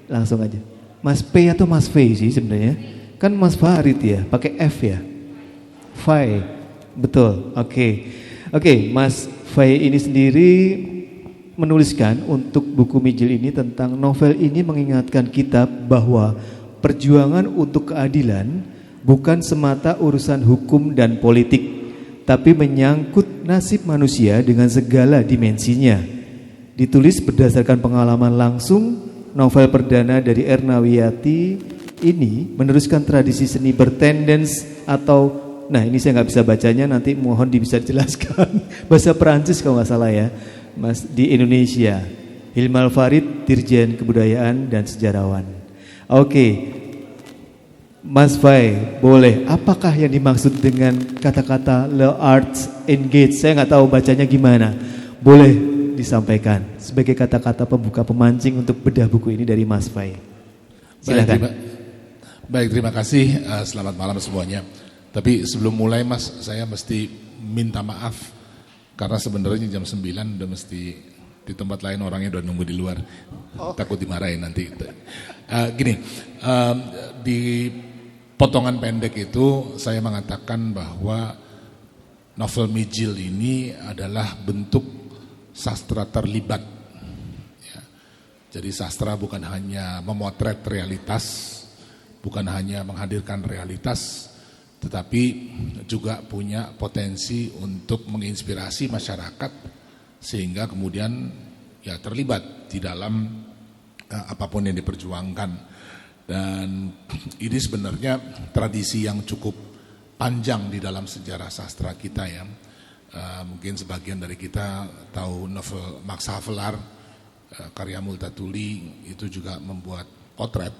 Langsung aja. Mas P atau Mas V sih sebenarnya. Kan Mas Farid ya, pakai F ya. Fai. Betul. Oke, Mas Fai ini sendiri menuliskan untuk buku Mijil ini tentang novel ini mengingatkan kita bahwa perjuangan untuk keadilan bukan semata urusan hukum dan politik, tapi menyangkut nasib manusia dengan segala dimensinya. Ditulis berdasarkan pengalaman langsung, novel perdana dari Erna Wiyati ini meneruskan tradisi seni bertendens atau, nah ini saya nggak bisa bacanya, nanti mohon bisa dijelaskan. Bahasa Perancis kalau nggak salah ya, Mas, di Indonesia. Hilmal Farid, Dirjen Kebudayaan dan Sejarawan. Oke, Mas Fai, boleh. Apakah yang dimaksud dengan kata-kata le arts engage? Saya nggak tahu bacanya gimana. Boleh disampaikan sebagai kata-kata pembuka pemancing untuk bedah buku ini dari Mas Fai. Silakan. Baik, terima kasih. Selamat malam semuanya. Tapi sebelum mulai Mas, saya mesti minta maaf karena sebenarnya jam 9 udah mesti di tempat lain, orangnya udah nunggu di luar. Takut dimarahin nanti. Di potongan pendek itu saya mengatakan bahwa novel Mijil ini adalah bentuk sastra terlibat. Ya. Jadi sastra bukan hanya memotret realitas, bukan hanya menghadirkan realitas, tetapi juga punya potensi untuk menginspirasi masyarakat sehingga kemudian ya terlibat di dalam apapun yang diperjuangkan. Dan ini sebenarnya tradisi yang cukup panjang di dalam sejarah sastra kita ya. Mungkin sebagian dari kita tahu novel Max Havelaar, karya Multatuli, itu juga membuat potret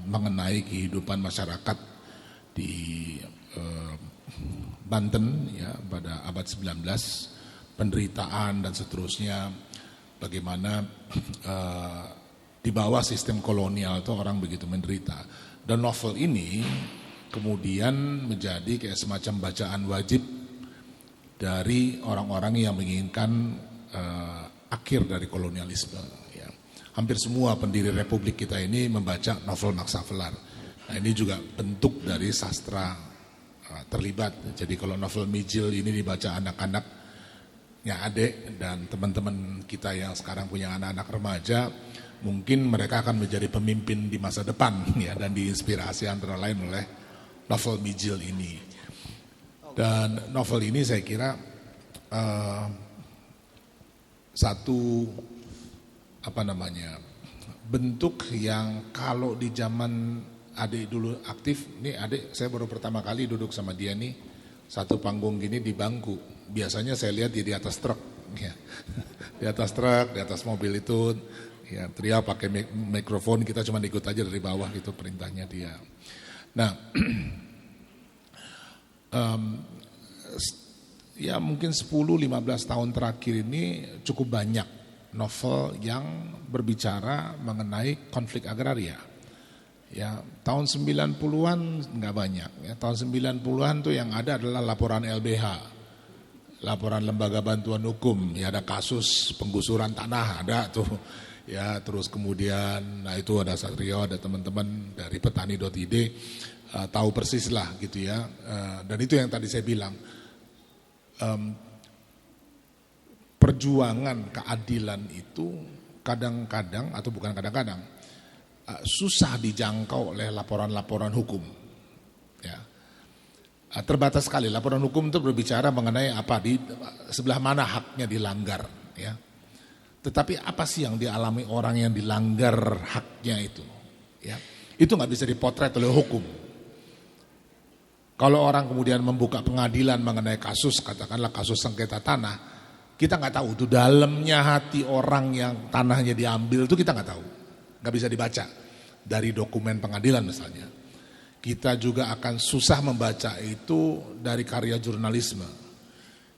mengenai kehidupan masyarakat di Banten ya pada abad 19, penderitaan dan seterusnya, bagaimana di bawah sistem kolonial itu orang begitu menderita. Dan novel ini kemudian menjadi kayak semacam bacaan wajib dari orang-orang yang menginginkan akhir dari kolonialisme. Ya. Hampir semua pendiri Republik kita ini membaca novel Max Havelaar. Nah, ini juga bentuk dari sastra terlibat. Jadi kalau novel Mijil ini dibaca anak-anaknya adik dan teman-teman kita yang sekarang punya anak-anak remaja, mungkin mereka akan menjadi pemimpin di masa depan ya, dan diinspirasi antara lain oleh novel Mijil ini. Dan novel ini saya kira satu bentuk yang kalau di zaman adik dulu aktif, nih adik saya baru pertama kali duduk sama dia nih satu panggung gini di bangku. Biasanya saya lihat dia di atas truk, ya. Di atas truk, di atas mobil itu, ya teriak pakai mikrofon, kita cuma ikut aja dari bawah gitu perintahnya dia. Nah, ya mungkin 10-15 tahun terakhir ini cukup banyak novel yang berbicara mengenai konflik agraria. Ya, tahun 90-an enggak banyak. Ya, tahun 90-an tuh yang ada adalah laporan LBH. Laporan Lembaga Bantuan Hukum. Ya, ada kasus penggusuran tanah, ada tuh. Ya, terus kemudian nah itu ada Satrio, ada teman-teman dari petani.id tahu persis lah gitu ya. Dan itu yang tadi saya bilang. Perjuangan keadilan itu kadang-kadang atau bukan kadang-kadang susah dijangkau oleh laporan-laporan hukum. Ya. Terbatas sekali laporan hukum itu berbicara mengenai apa di sebelah mana haknya dilanggar. Ya. Tetapi apa sih yang dialami orang yang dilanggar haknya itu? Ya. Itu nggak bisa dipotret oleh hukum. Kalau orang kemudian membuka pengadilan mengenai kasus, katakanlah kasus sengketa tanah, kita nggak tahu itu dalamnya hati orang yang tanahnya diambil itu kita nggak tahu, nggak bisa dibaca dari dokumen pengadilan misalnya. Kita juga akan susah membaca itu dari karya jurnalisme.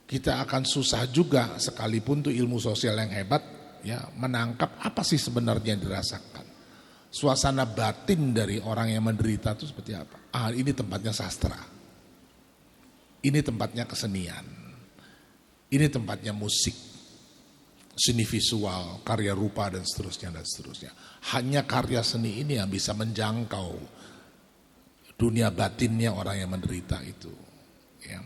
Kita akan susah juga sekalipun tuh ilmu sosial yang hebat ya menangkap apa sih sebenarnya yang dirasakan. Suasana batin dari orang yang menderita itu seperti apa? Ini tempatnya sastra. Ini tempatnya kesenian. Ini tempatnya musik. seni visual, karya rupa dan seterusnya dan seterusnya. Hanya karya seni ini yang bisa menjangkau dunia batinnya orang yang menderita itu. Ya.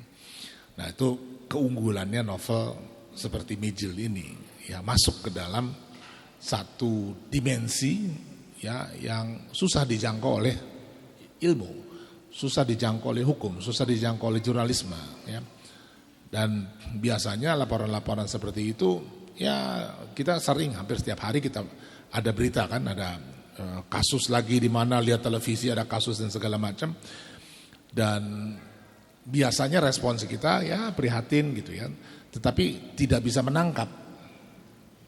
Nah itu keunggulannya novel seperti Mijil ini, ya masuk ke dalam satu dimensi ya yang susah dijangkau oleh ilmu, susah dijangkau oleh hukum, susah dijangkau oleh jurnalisme. Ya. Dan biasanya laporan-laporan seperti itu, ya kita sering hampir setiap hari kita ada berita kan, ada kasus lagi di mana lihat televisi ada kasus dan segala macam. Dan biasanya respons kita ya prihatin gitu ya, tetapi tidak bisa menangkap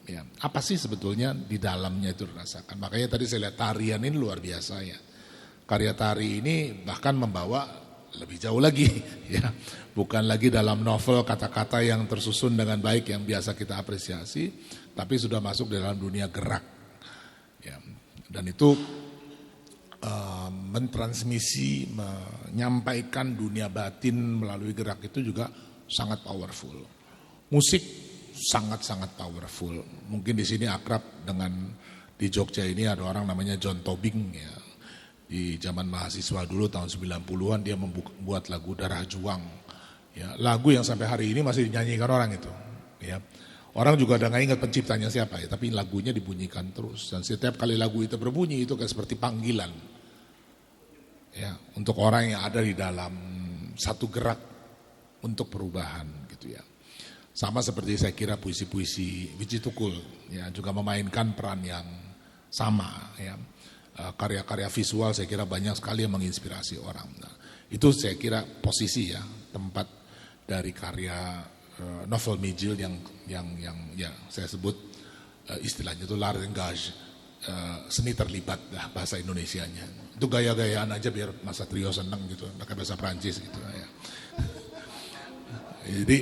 ya apa sih sebetulnya di dalamnya itu dirasakan. Makanya tadi saya lihat tarian ini luar biasa ya. Karya tari ini bahkan membawa lebih jauh lagi ya. Bukan lagi dalam novel kata-kata yang tersusun dengan baik yang biasa kita apresiasi, tapi sudah masuk dalam dunia gerak. Ya. Dan itu mentransmisi, menyampaikan dunia batin melalui gerak itu juga sangat powerful. Musik sangat-sangat powerful. Mungkin di sini akrab dengan, di Jogja ini ada orang namanya John Tobing ya. Di zaman mahasiswa dulu tahun 90-an dia membuat lagu Darah Juang. Ya, lagu yang sampai hari ini masih dinyanyikan orang itu. Ya. Orang juga udah gak ingat penciptanya siapa ya, tapi lagunya dibunyikan terus. Dan setiap kali lagu itu berbunyi itu kayak seperti panggilan. Ya, untuk orang yang ada di dalam satu gerak untuk perubahan gitu ya. Sama seperti saya kira puisi-puisi Wiji Tukul ya juga memainkan peran yang sama ya. Karya-karya visual saya kira banyak sekali yang menginspirasi orang. Nah, itu saya kira posisi ya tempat dari karya novel Mijil yang ya saya sebut istilahnya itu langage seni terlibat lah bahasa Indonesianya. Itu gaya-gayaan aja biar Mas Satrio seneng gitu, pakai bahasa Prancis gitu ya. Jadi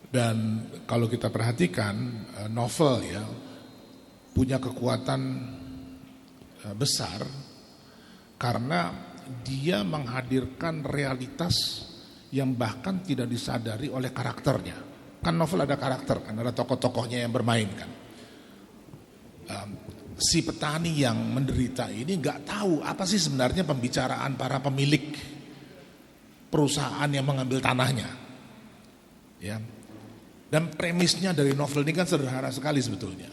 dan kalau kita perhatikan novel ya punya kekuatan besar karena dia menghadirkan realitas yang bahkan tidak disadari oleh karakternya. Kan novel ada karakter, kan ada tokoh-tokohnya yang bermain kan. Si petani yang menderita ini nggak tahu apa sih sebenarnya pembicaraan para pemilik perusahaan yang mengambil tanahnya. Ya. Dan premisnya dari novel ini kan sederhana sekali sebetulnya.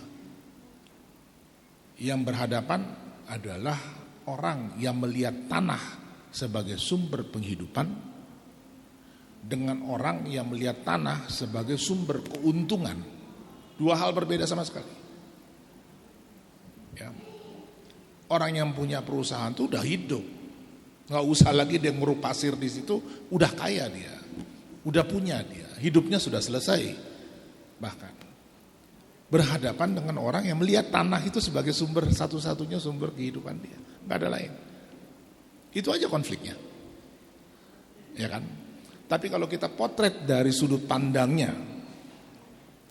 Yang berhadapan adalah orang yang melihat tanah sebagai sumber penghidupan dengan orang yang melihat tanah sebagai sumber keuntungan. Dua hal berbeda sama sekali. Ya. Orang yang punya perusahaan itu udah hidup, nggak usah lagi dia nguruk pasir di situ, udah kaya dia, udah punya dia, hidupnya sudah selesai. Bahkan berhadapan dengan orang yang melihat tanah itu sebagai sumber satu-satunya sumber kehidupan dia, nggak ada lain. Itu aja konfliknya, ya kan? Tapi kalau kita potret dari sudut pandangnya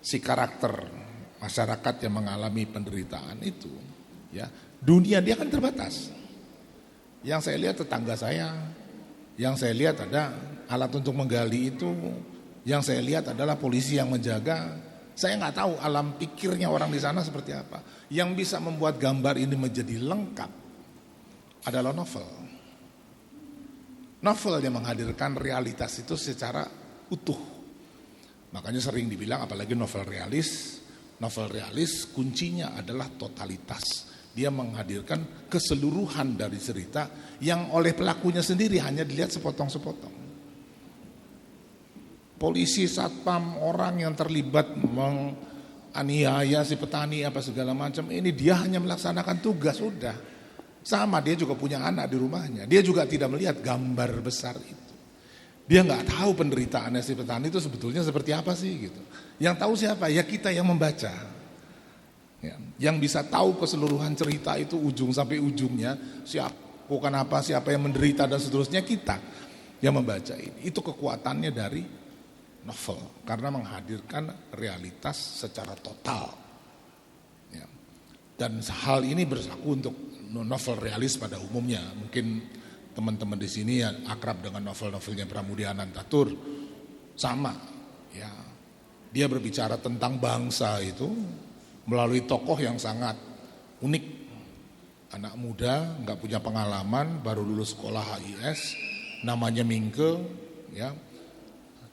si karakter masyarakat yang mengalami penderitaan itu, ya dunia dia kan terbatas. Yang saya lihat tetangga saya, yang saya lihat ada alat untuk menggali itu, yang saya lihat adalah polisi yang menjaga. Saya nggak tahu alam pikirnya orang di sana seperti apa. Yang bisa membuat gambar ini menjadi lengkap adalah novel. Novel yang menghadirkan realitas itu secara utuh. Makanya sering dibilang apalagi novel realis kuncinya adalah totalitas. Dia menghadirkan keseluruhan dari cerita yang oleh pelakunya sendiri hanya dilihat sepotong-sepotong. Polisi, satpam, orang yang terlibat menganiaya si petani apa segala macam, ini dia hanya melaksanakan tugas udah. Sama dia juga punya anak di rumahnya. Dia juga tidak melihat gambar besar itu. Dia nggak tahu penderitaannya si petani itu sebetulnya seperti apa sih gitu. Yang tahu siapa? Ya kita yang membaca. Ya, yang bisa tahu keseluruhan cerita itu ujung sampai ujungnya bukan apa siapa yang menderita dan seterusnya kita yang membaca ini. Itu kekuatannya dari novel karena menghadirkan realitas secara total. Ya. Dan hal ini berlaku untuk novel realis pada umumnya. Mungkin teman-teman di sini yang akrab dengan novel-novelnya Pramudia Anantatur sama ya. Dia berbicara tentang bangsa itu melalui tokoh yang sangat unik. Anak muda, nggak punya pengalaman, baru lulus sekolah HIS, namanya Mingke, ya.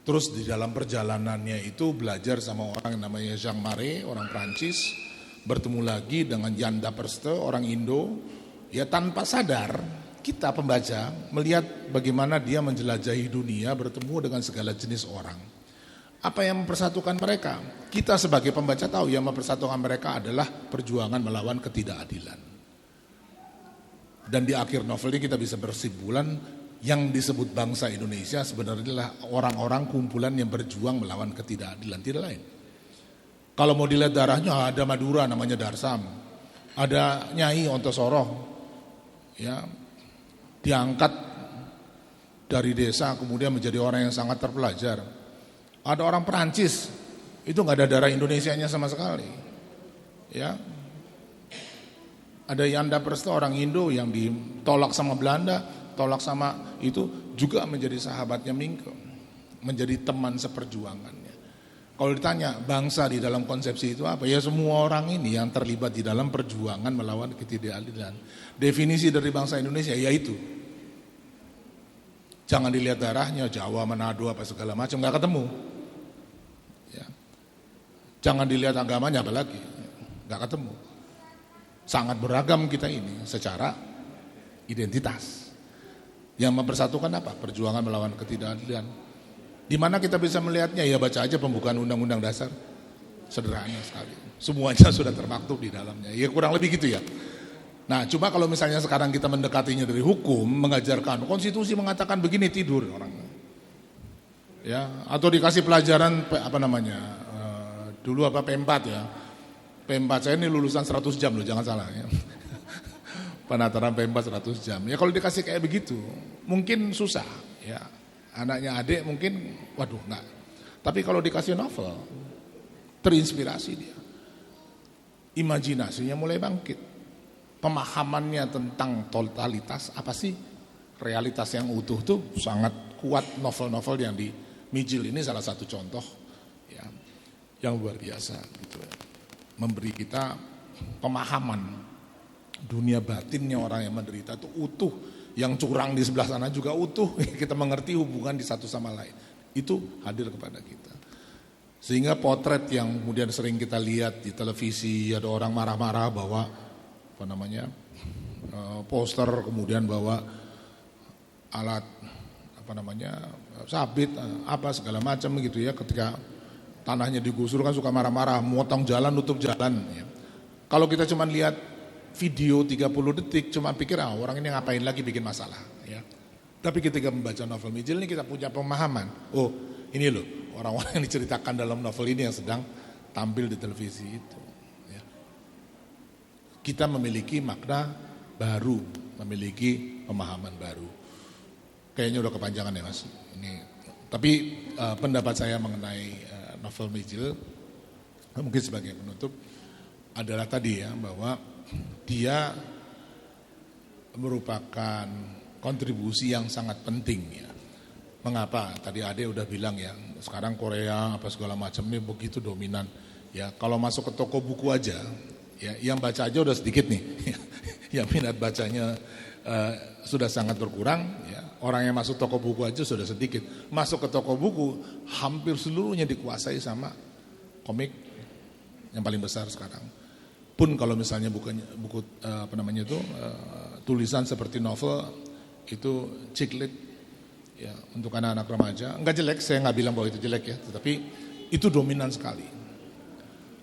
Terus di dalam perjalanannya itu belajar sama orang yang namanya Jean Marais, orang Prancis, bertemu lagi dengan Jan Daperste, orang Indo. Ya tanpa sadar kita pembaca melihat bagaimana dia menjelajahi dunia, bertemu dengan segala jenis orang. Apa yang mempersatukan mereka? Kita sebagai pembaca tahu yang mempersatukan mereka adalah perjuangan melawan ketidakadilan. Dan di akhir novel ini kita bisa bersimpulan yang disebut bangsa Indonesia sebenarnya adalah orang-orang kumpulan yang berjuang melawan ketidakadilan, tidak lain. Kalau mau dilihat darahnya ada Madura namanya Darsam, ada Nyai Ontosoro, ya diangkat dari desa kemudian menjadi orang yang sangat terpelajar. Ada orang Perancis itu nggak ada darah Indonesianya sama sekali, ya. Ada Yanda Persto orang Indo yang ditolak sama Belanda, tolak sama itu juga menjadi sahabatnya Mingke, menjadi teman seperjuangannya. Kalau ditanya bangsa di dalam konsepsi itu apa? Ya semua orang ini yang terlibat di dalam perjuangan melawan ketidakadilan. Definisi dari bangsa Indonesia yaitu jangan dilihat darahnya, Jawa, Manado apa segala macam, nggak ketemu. Ya. Jangan dilihat agamanya apalagi, nggak ketemu. Sangat beragam kita ini secara identitas. Yang mempersatukan apa? Perjuangan melawan ketidakadilan. Di mana kita bisa melihatnya? Ya baca aja pembukaan Undang-Undang Dasar. Sederhana sekali. Semuanya sudah termaktub di dalamnya. Ya kurang lebih gitu ya. Nah, cuma kalau misalnya sekarang kita mendekatinya dari hukum, mengajarkan konstitusi mengatakan begini, tidur orang. Ya, atau dikasih pelajaran apa namanya? Dulu apa P4 ya. P4 saya ini lulusan 100 jam loh, jangan salah ya. Penataran P4 100 jam. Ya kalau dikasih kayak begitu, mungkin susah ya. Anaknya adik mungkin waduh enggak. Tapi kalau dikasih novel, terinspirasi dia. Imajinasinya mulai bangkit. Pemahamannya tentang totalitas apa sih? Realitas yang utuh tuh sangat kuat. Novel-novel yang di Mijil ini salah satu contoh ya, yang luar biasa gitu. Memberi kita pemahaman dunia batinnya orang yang menderita itu utuh, yang curang di sebelah sana juga utuh. Kita mengerti hubungan di satu sama lain. Itu hadir kepada kita. Sehingga potret yang kemudian sering kita lihat di televisi, ada orang marah-marah bahwa apa namanya poster, kemudian bawa alat apa namanya sabit apa segala macam gitu ya, ketika tanahnya digusur kan suka marah-marah, motong jalan, nutup jalan ya. Kalau kita cuma lihat video 30 detik cuma pikir orang ini ngapain lagi bikin masalah ya. Tapi ketika membaca novel Mijil ini kita punya pemahaman. Oh, ini loh orang-orang yang diceritakan dalam novel ini yang sedang tampil di televisi itu ya. Kita memiliki makna baru, memiliki pemahaman baru. Kayaknya udah kepanjangan ya Mas. Ini tapi pendapat saya mengenai novel Mijil mungkin sebagai penutup adalah tadi ya, bahwa dia merupakan kontribusi yang sangat penting ya. Mengapa? Tadi Ade udah bilang ya, sekarang Korea apa segala macam ini begitu dominan ya. Kalau masuk ke toko buku aja ya, yang baca aja udah sedikit nih. Yang minat bacanya sudah sangat berkurang ya. Orang yang masuk toko buku aja sudah sedikit. Masuk ke toko buku hampir seluruhnya dikuasai sama komik yang paling besar sekarang. Pun kalau misalnya buku apa namanya itu tulisan seperti novel itu ciklit ya untuk anak-anak remaja. Enggak jelek, saya nggak bilang bahwa itu jelek ya, tetapi itu dominan sekali.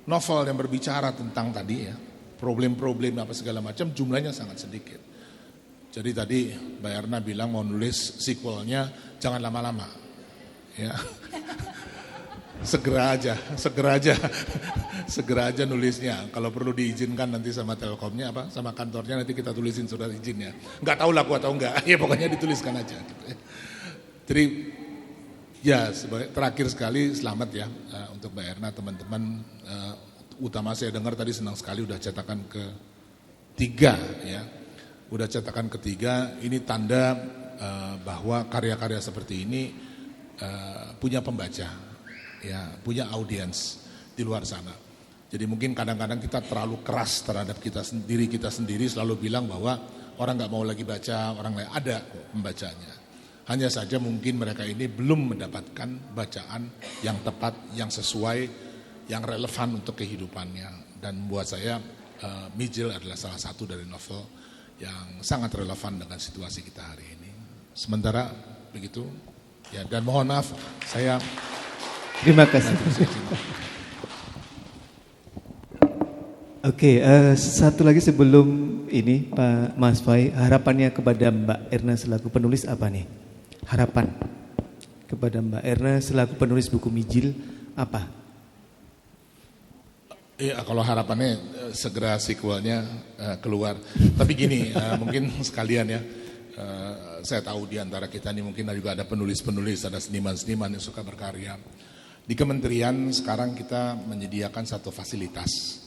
Novel yang berbicara tentang tadi ya, problem-problem apa segala macam jumlahnya sangat sedikit. Jadi tadi Mbak Erna bilang mau nulis sequelnya jangan lama-lama. Ya. Segera aja nulisnya. Kalau perlu diizinkan nanti sama Telkomnya apa sama kantornya, nanti kita tulisin surat izinnya. Enggak tahu laku atau enggak. Ya pokoknya dituliskan aja gitu ya. Jadi ya terakhir sekali selamat ya untuk Mbak Erna, teman-teman, utama saya dengar tadi senang sekali udah cetakan ketiga ya. Udah cetakan ketiga, ini tanda bahwa karya-karya seperti ini punya pembaca ya, punya audiens di luar sana. Jadi mungkin kadang-kadang kita terlalu keras terhadap kita sendiri selalu bilang bahwa orang nggak mau lagi baca, orang lain ada pembacanya. Hanya saja mungkin mereka ini belum mendapatkan bacaan yang tepat, yang sesuai, yang relevan untuk kehidupannya. Dan buat saya Mijil adalah salah satu dari novel yang sangat relevan dengan situasi kita hari ini. Sementara begitu, ya, dan mohon maaf saya. Terima kasih. Oke, satu lagi sebelum ini Pak Mas Fai, harapannya kepada Mbak Erna selaku penulis apa nih? Harapan kepada Mbak Erna selaku penulis buku Mijil apa? Iya, kalau harapannya segera sequelnya keluar. Tapi gini, mungkin sekalian ya, saya tahu di antara kita nih mungkin juga ada penulis-penulis, ada seniman-seniman yang suka berkarya. Di kementerian sekarang kita menyediakan satu fasilitas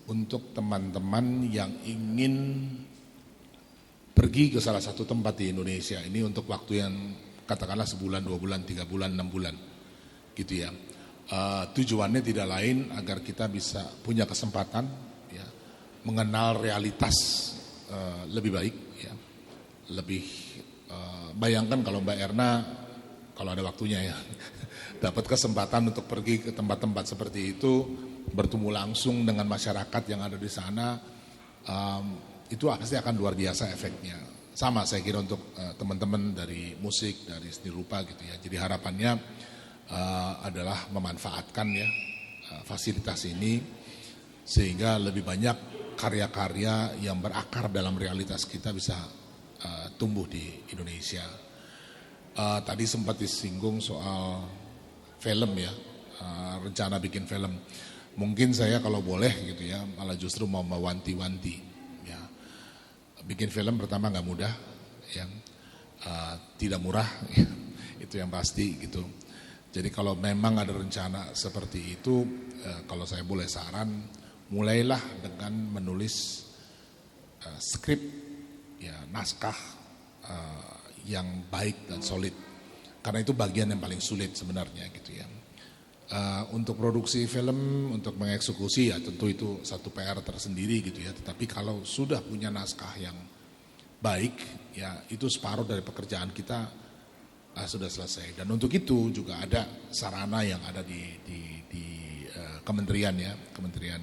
untuk teman-teman yang ingin pergi ke salah satu tempat di Indonesia. Ini untuk waktu yang katakanlah sebulan, 2 bulan, 3 bulan, 6 bulan gitu ya. Tujuannya tidak lain agar kita bisa punya kesempatan ya, mengenal realitas lebih baik ya. Lebih bayangkan kalau Mbak Erna kalau ada waktunya ya dapat kesempatan untuk pergi ke tempat-tempat seperti itu, bertemu langsung dengan masyarakat yang ada di sana, itu pasti akan luar biasa efeknya. Sama saya kira untuk teman-teman dari musik, dari seni rupa gitu ya. Jadi harapannya adalah memanfaatkan ya fasilitas ini sehingga lebih banyak karya-karya yang berakar dalam realitas kita bisa tumbuh di Indonesia. Tadi sempat disinggung soal film ya, rencana bikin film. Mungkin saya kalau boleh gitu ya, malah justru mau mewanti-wanti ya. Bikin film pertama nggak mudah ya, tidak murah ya, itu yang pasti gitu. Jadi kalau memang ada rencana seperti itu, kalau saya boleh saran, mulailah dengan menulis skrip ya, naskah yang baik dan solid. Karena itu bagian yang paling sulit sebenarnya gitu ya. Untuk produksi film, untuk mengeksekusi ya tentu itu satu PR tersendiri gitu ya. Tetapi kalau sudah punya naskah yang baik ya itu separuh dari pekerjaan kita sudah selesai. Dan untuk itu juga ada sarana yang ada di kementerian ya, Kementerian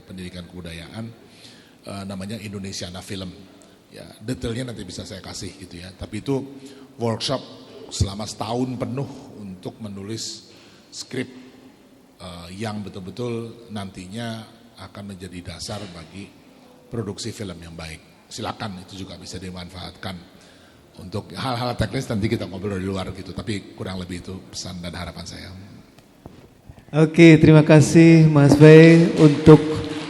Pendidikan Kebudayaan, namanya Indonesiana Film. Ya detailnya nanti bisa saya kasih gitu ya. Tapi itu workshop selama setahun penuh untuk menulis skrip yang betul-betul nantinya akan menjadi dasar bagi produksi film yang baik. Silakan itu juga bisa dimanfaatkan untuk hal-hal teknis, nanti kita ngobrol di luar gitu. Tapi kurang lebih itu pesan dan harapan saya. Oke, terima kasih Mas Fai untuk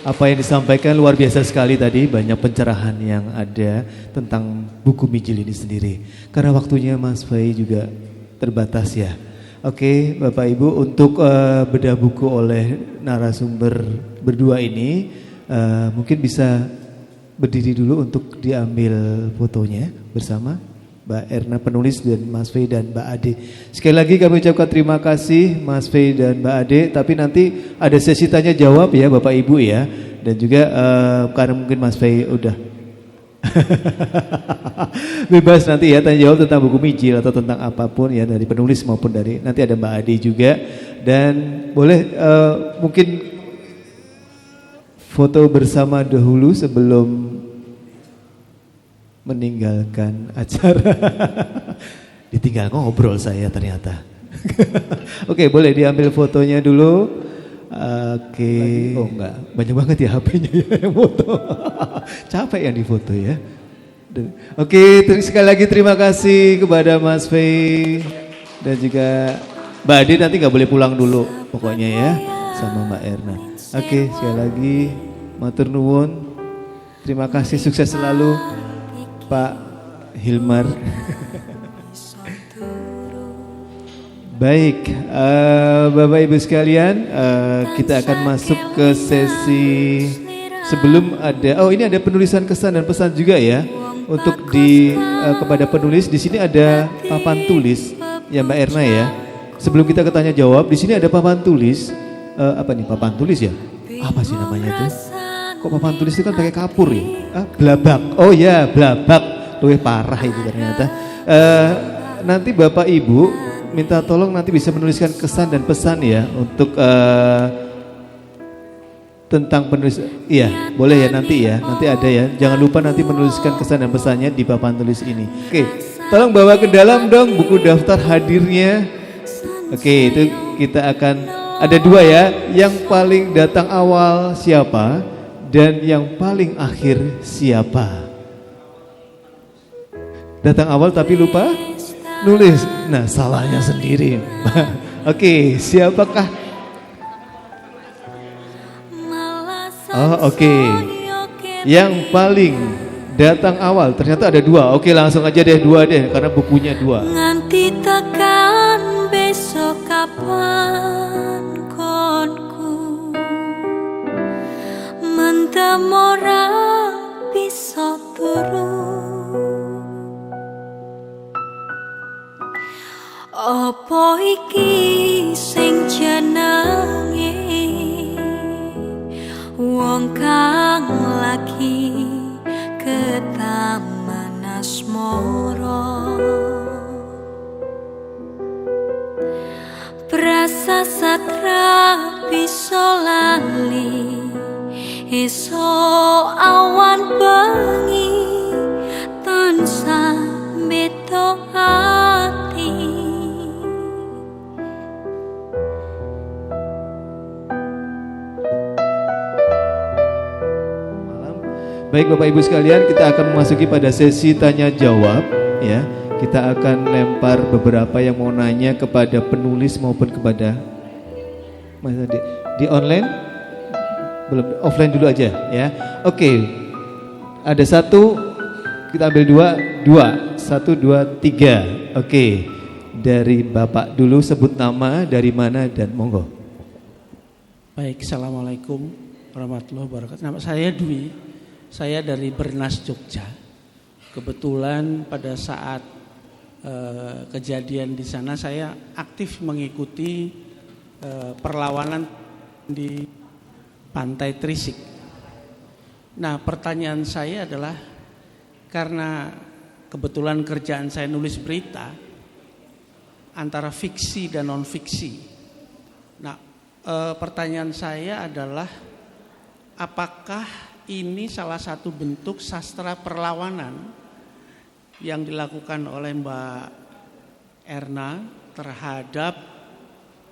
apa yang disampaikan, luar biasa sekali tadi, banyak pencerahan yang ada tentang buku Mijil ini sendiri. Karena waktunya Mas Fai juga terbatas ya. Oke, Bapak Ibu, untuk bedah buku oleh narasumber berdua ini, mungkin bisa berdiri dulu untuk diambil fotonya bersama Mbak Erna penulis dan Mas Fai dan Mbak Ade. Sekali lagi kami ucapkan terima kasih Mas Fai dan Mbak Ade. Tapi nanti ada sesi tanya jawab ya Bapak Ibu ya. Dan juga karena mungkin Mas Fai udah bebas nanti ya tanya jawab tentang buku Mijil atau tentang apapun ya, dari penulis maupun dari nanti ada Mbak Ade juga. Dan boleh mungkin foto bersama dahulu sebelum meninggalkan acara. Ditinggal ngobrol saya ternyata. Oke, boleh diambil fotonya dulu. Oke. Oh enggak, banyak banget ya HP-nya ya yang foto. Capek yang difoto ya. Oke, sekali lagi terima kasih kepada Mas Fai dan juga Mbak Ade. Nanti nggak boleh pulang dulu pokoknya ya sama Mbak Erna. Oke, sekali lagi matur nuwun. Terima kasih, sukses selalu Pak Hilmar. Baik, Bapak Ibu sekalian, kita akan masuk ke sesi sebelum ada. Oh, ini ada penulisan kesan dan pesan juga ya. Untuk kepada penulis di sini ada papan tulis ya Mbak Erna ya. sebelum kita ke tanya jawab, di sini ada papan tulis. Apa nih papan tulis ya? Apa sih namanya tuh? Kok papan tulis itu kan pakai kapur ya? Blabak. Oh ya, blabak. Lebih parah itu ternyata. Nanti Bapak Ibu minta tolong nanti bisa menuliskan kesan dan pesan ya untuk tentang penulis. Iya, boleh ya nanti ada ya. Jangan lupa nanti menuliskan kesan dan pesannya di papan tulis ini. Oke, tolong bawa ke dalam dong buku daftar hadirnya. Oke, itu kita akan ada 2 ya. Yang paling datang awal siapa dan yang paling akhir siapa? Datang awal tapi lupa nulis. Nah, salahnya sendiri. Oke, siapakah? Oh, oke. Yang paling datang awal ternyata ada 2. Oke, langsung aja deh 2 deh karena bukunya 2. Nganti tekan besok kapan konku mentem ora bisa turu. Apa iki sing jenenge wong kang lagi ketaman asmara, prasasatra bisa lali esok awan bengi tansah beda hati. Baik Bapak Ibu sekalian, kita akan memasuki pada sesi tanya jawab ya. Kita akan lempar beberapa yang mau nanya kepada penulis maupun kepada Mas di online. Belum, offline dulu aja ya. Oke. Ada 1, kita ambil 2. 1, 2, 3. Oke. Dari Bapak dulu, sebut nama, dari mana dan monggo. Baik, Assalamualaikum warahmatullahi wabarakatuh. Nama saya Dwi. Saya dari Bernas, Jogja. Kebetulan pada saat kejadian di sana saya aktif mengikuti perlawanan di Pantai Trisik. Nah, pertanyaan saya adalah karena kebetulan kerjaan saya nulis berita antara fiksi dan non fiksi. Nah, pertanyaan saya adalah apakah ini salah satu bentuk sastra perlawanan yang dilakukan oleh Mbak Erna terhadap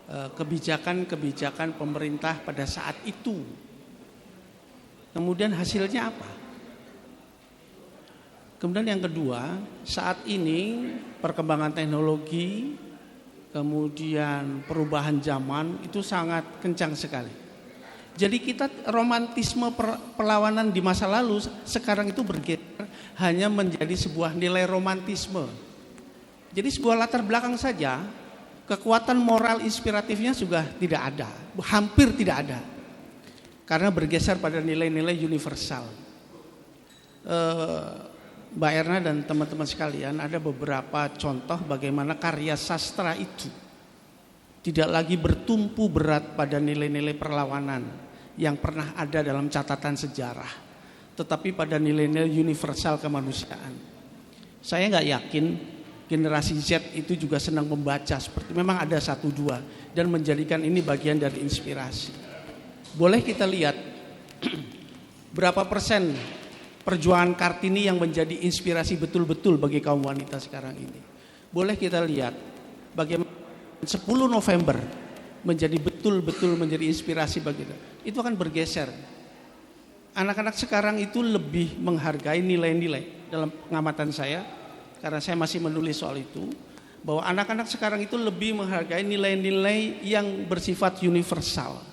kebijakan-kebijakan pemerintah pada saat itu. Kemudian hasilnya apa? Kemudian yang kedua, saat ini perkembangan teknologi, kemudian perubahan zaman itu sangat kencang sekali. Jadi kita romantisme perlawanan di masa lalu sekarang itu bergeser hanya menjadi sebuah nilai romantisme. Jadi sebuah latar belakang saja, kekuatan moral inspiratifnya juga tidak ada, hampir tidak ada. Karena bergeser pada nilai-nilai universal. Mbak Erna dan teman-teman sekalian, ada beberapa contoh bagaimana karya sastra itu tidak lagi bertumpu berat pada nilai-nilai perlawanan yang pernah ada dalam catatan sejarah, tetapi pada nilai-nilai universal kemanusiaan. Saya nggak yakin generasi Z itu juga senang membaca, seperti memang ada 1-2 dan menjadikan ini bagian dari inspirasi. Boleh kita lihat berapa persen perjuangan Kartini yang menjadi inspirasi betul-betul bagi kaum wanita sekarang ini. Boleh kita lihat bagaimana 10 November menjadi betul-betul menjadi inspirasi bagi kita. Itu akan bergeser. Anak-anak sekarang itu lebih menghargai nilai-nilai dalam pengamatan saya, karena saya masih menulis soal itu, bahwa anak-anak sekarang itu lebih menghargai nilai-nilai yang bersifat universal.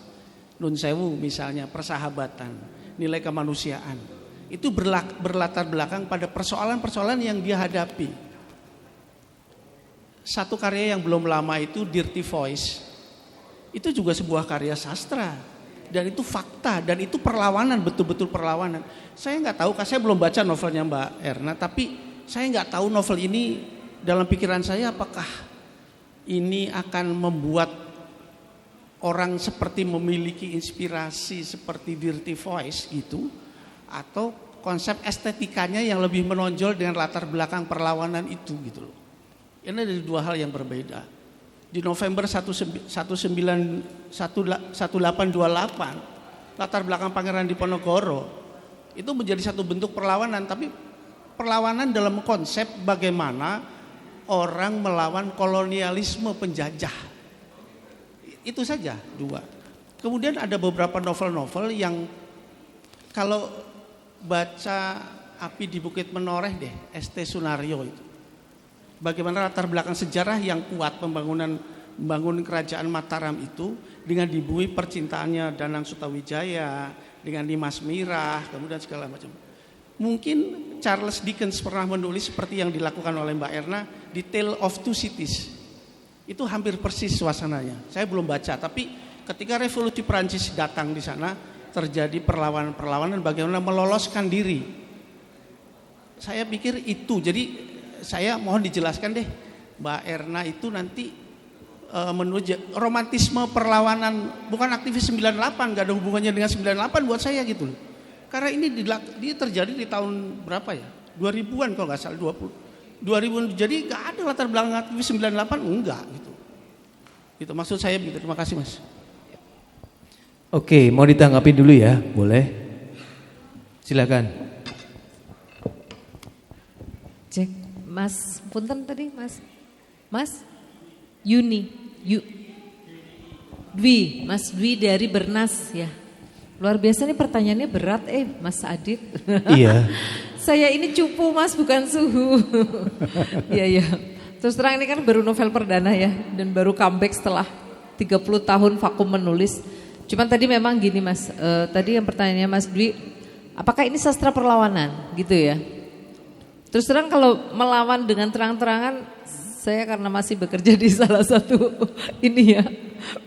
Nun sewu misalnya persahabatan, nilai kemanusiaan. Itu berlatar belakang pada persoalan-persoalan yang dia hadapi. Satu karya yang belum lama itu Dirty Voice. Itu juga sebuah karya sastra. Dan itu fakta, dan itu perlawanan, betul-betul perlawanan. Saya nggak tahu, saya belum baca novelnya Mbak Erna, tapi saya nggak tahu novel ini dalam pikiran saya apakah ini akan membuat orang seperti memiliki inspirasi seperti Dirty Voice gitu, atau konsep estetikanya yang lebih menonjol dengan latar belakang perlawanan itu gitu loh. Ini ada dua hal yang berbeda. Di November 1828 latar belakang Pangeran Diponegoro itu menjadi satu bentuk perlawanan, tapi perlawanan dalam konsep bagaimana orang melawan kolonialisme penjajah. Itu saja dua. Kemudian ada beberapa novel-novel yang kalau baca Api di Bukit Menoreh deh, ST Sunario itu. Bagaimana latar belakang sejarah yang kuat membangun kerajaan Mataram itu dengan dibuih percintaannya Danang Sutawijaya dengan Dimas Mirah, kemudian segala macam. Mungkin Charles Dickens pernah menulis seperti yang dilakukan oleh Mbak Erna di Tale of Two Cities. Itu hampir persis suasananya. Saya belum baca, tapi ketika revolusi Prancis datang di sana, terjadi perlawanan bagaimana meloloskan diri. Saya pikir itu. Jadi saya mohon dijelaskan deh, Mbak Erna itu nanti menuju romantisme perlawanan, bukan aktivis 98, gak ada hubungannya dengan 98 buat saya gitu loh. Karena ini dia terjadi di tahun berapa ya? 2000-an kalau nggak salah, 2000-an. Jadi nggak ada latar belakang aktivis 98, enggak gitu. Itu maksud saya begitu. Terima kasih Mas. Oke, mau ditanggapi dulu ya, boleh? Silakan. Cek, Mas punten tadi Mas Mas Dwi dari Bernas ya. Luar biasa nih pertanyaannya berat Mas Adit. Iya. Saya ini cupu Mas, bukan suhu. Iya. Terus terang ini kan baru novel perdana ya, dan baru comeback setelah 30 tahun vakum menulis. Cuman tadi memang gini Mas, tadi yang pertanyaannya Mas Dwi, apakah ini sastra perlawanan gitu ya? Terus terang kalau melawan dengan terang-terangan, saya karena masih bekerja di salah satu ini ya,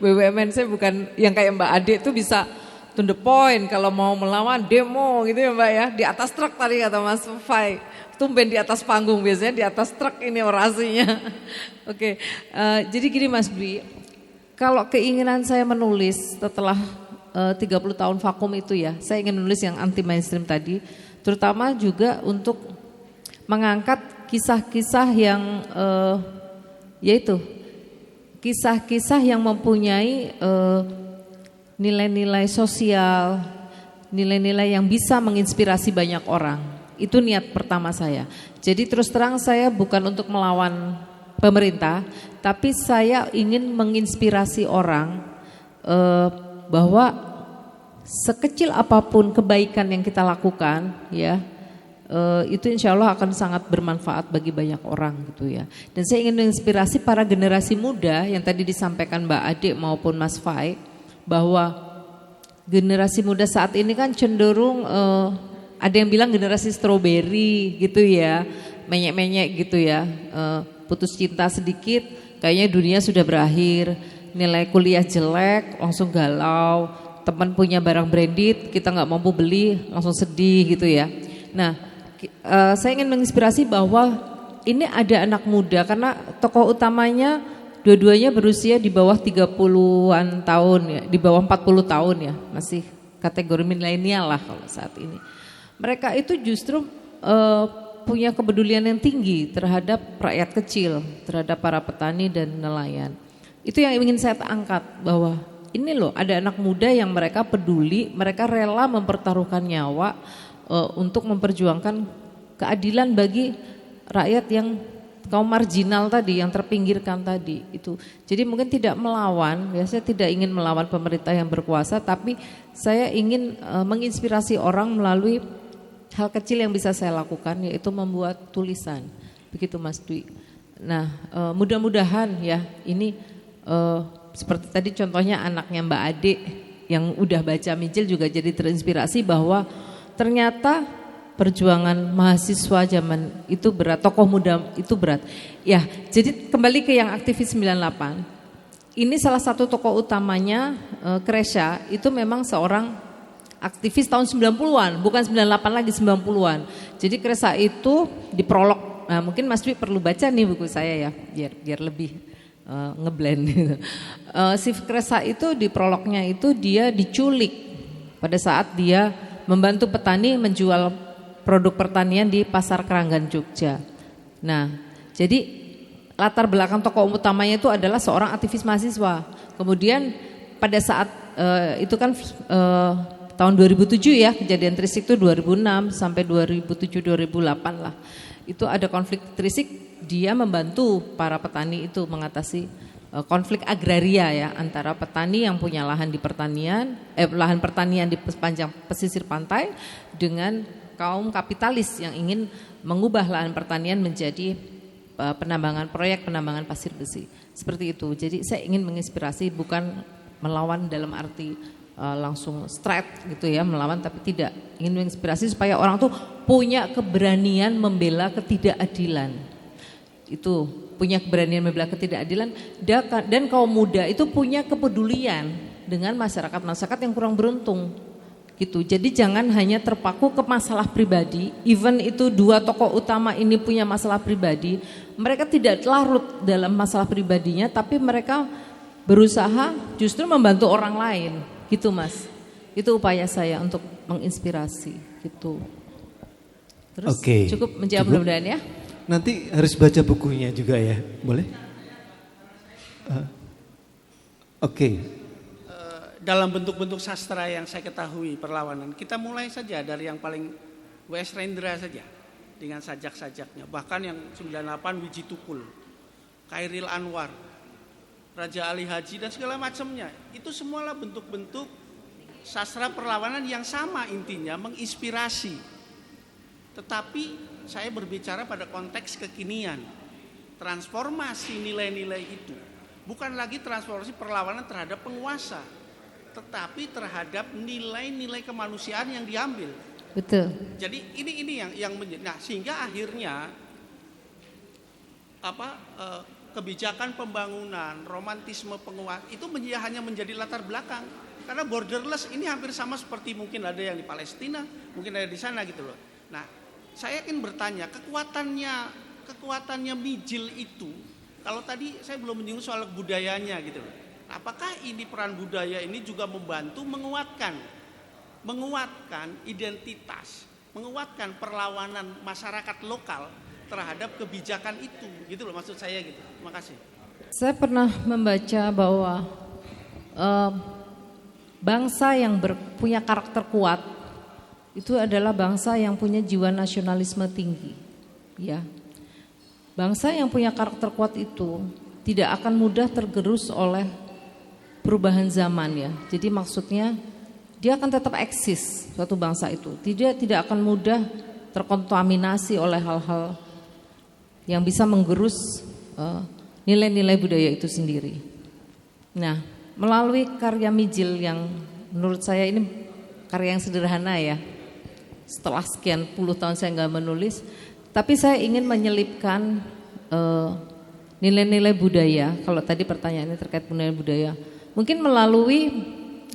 BUMN, saya bukan yang kayak Mbak Ade tuh bisa to the point kalau mau melawan demo gitu ya Mbak ya, di atas truk tadi kata Mas Fai, tumben di atas panggung, biasanya di atas truk ini orasinya. Oke, jadi gini Mas Dwi, kalau keinginan saya menulis setelah 30 tahun vakum itu ya, saya ingin menulis yang anti mainstream tadi, terutama juga untuk mengangkat kisah-kisah yang yaitu kisah-kisah yang mempunyai nilai-nilai sosial, nilai-nilai yang bisa menginspirasi banyak orang. Itu niat pertama saya. Jadi terus terang saya bukan untuk melawan pemerintah, tapi saya ingin menginspirasi orang bahwa sekecil apapun kebaikan yang kita lakukan ya, itu insya Allah akan sangat bermanfaat bagi banyak orang gitu ya. Dan saya ingin menginspirasi para generasi muda yang tadi disampaikan Mbak Ade maupun Mas Fai, bahwa generasi muda saat ini kan cenderung ada yang bilang generasi stroberi gitu ya, menyek-menyek gitu ya, putus cinta sedikit kayaknya dunia sudah berakhir, nilai kuliah jelek langsung galau, teman punya barang branded kita nggak mampu beli langsung sedih gitu ya. Nah, saya ingin menginspirasi bahwa ini ada anak muda karena tokoh utamanya dua-duanya berusia di bawah 30-an tahun ya, di bawah 40 tahun ya, masih kategori milenial lah kalau saat ini. Mereka itu justru punya kepedulian yang tinggi terhadap rakyat kecil, terhadap para petani dan nelayan. Itu yang ingin saya angkat, bahwa ini loh ada anak muda yang mereka peduli, mereka rela mempertaruhkan nyawa untuk memperjuangkan keadilan bagi rakyat yang kaum marginal tadi, yang terpinggirkan tadi itu. Jadi mungkin tidak melawan, ya saya tidak ingin melawan pemerintah yang berkuasa, tapi saya ingin menginspirasi orang melalui hal kecil yang bisa saya lakukan, yaitu membuat tulisan. Begitu Mas Dwi. Nah, mudah-mudahan ya ini seperti tadi contohnya anaknya Mbak Ade yang udah baca Mijil juga jadi terinspirasi bahwa ternyata perjuangan mahasiswa zaman itu berat, tokoh muda itu berat. Ya, jadi kembali ke yang aktivis 98. Ini salah satu tokoh utamanya Kresha itu memang seorang aktivis tahun 90-an, bukan 98 lagi, 90-an. Jadi Kresha itu di prolog. Nah, mungkin Mas Dwi perlu baca nih buku saya ya, biar lebih ngeblend gitu. Si Kresa itu di prolognya itu dia diculik pada saat dia membantu petani menjual produk pertanian di Pasar Keranggan Jogja. Nah, jadi latar belakang tokoh utamanya itu adalah seorang aktivis mahasiswa. Kemudian pada saat itu kan tahun 2007 ya, kejadian Trisik itu 2006 sampai 2007-2008 lah. Itu ada konflik Trisik, dia membantu para petani itu mengatasi konflik agraria ya, antara petani yang punya lahan di lahan pertanian di sepanjang pesisir pantai dengan kaum kapitalis yang ingin mengubah lahan pertanian menjadi proyek penambangan pasir besi. Seperti itu. Jadi saya ingin menginspirasi, bukan melawan dalam arti langsung straight gitu ya, melawan, tapi tidak, ingin menginspirasi supaya orang tuh punya keberanian membela ketidakadilan. Itu punya keberanian membela ketidakadilan, dan kaum muda itu punya kepedulian dengan masyarakat yang kurang beruntung gitu. Jadi jangan hanya terpaku ke masalah pribadi. Even itu dua tokoh utama ini punya masalah pribadi, mereka tidak larut dalam masalah pribadinya, tapi mereka berusaha justru membantu orang lain gitu Mas. Itu upaya saya untuk menginspirasi gitu. Terus cukup menjawab mudah-mudahan ya. Nanti harus baca bukunya juga ya, boleh? Dalam bentuk-bentuk sastra yang saya ketahui perlawanan, kita mulai saja dari yang paling W.S. Rendra saja dengan sajak-sajaknya. Bahkan yang 98 Wiji Tukul, Khairil Anwar, Raja Ali Haji dan segala macamnya. Itu semualah bentuk-bentuk sastra perlawanan yang sama intinya, menginspirasi. Tetapi saya berbicara pada konteks kekinian, transformasi nilai-nilai itu bukan lagi transformasi perlawanan terhadap penguasa, tetapi terhadap nilai-nilai kemanusiaan yang diambil. Betul. Jadi ini yang nah sehingga akhirnya kebijakan pembangunan, romantisme penguasa itu hanya menjadi latar belakang. Karena borderless ini hampir sama seperti mungkin ada yang di Palestina, mungkin ada di sana gitu loh. Nah, saya ingin bertanya, kekuatannya Mijil itu, kalau tadi saya belum menyinggung soal budayanya gitu loh. Apakah ini peran budaya ini juga membantu menguatkan identitas, menguatkan perlawanan masyarakat lokal terhadap kebijakan itu, gitu loh maksud saya gitu. Terima kasih. Saya pernah membaca bahwa bangsa yang punya karakter kuat itu adalah bangsa yang punya jiwa nasionalisme tinggi, ya. Bangsa yang punya karakter kuat itu tidak akan mudah tergerus oleh perubahan zaman ya. Jadi maksudnya dia akan tetap eksis suatu bangsa itu. Tidak akan mudah terkontaminasi oleh hal-hal yang bisa menggerus nilai-nilai budaya itu sendiri. Nah, melalui karya Mijil yang menurut saya ini karya yang sederhana ya. Setelah sekian puluh tahun saya nggak menulis, tapi saya ingin menyelipkan nilai-nilai budaya. Kalau tadi pertanyaannya terkait nilai budaya, mungkin melalui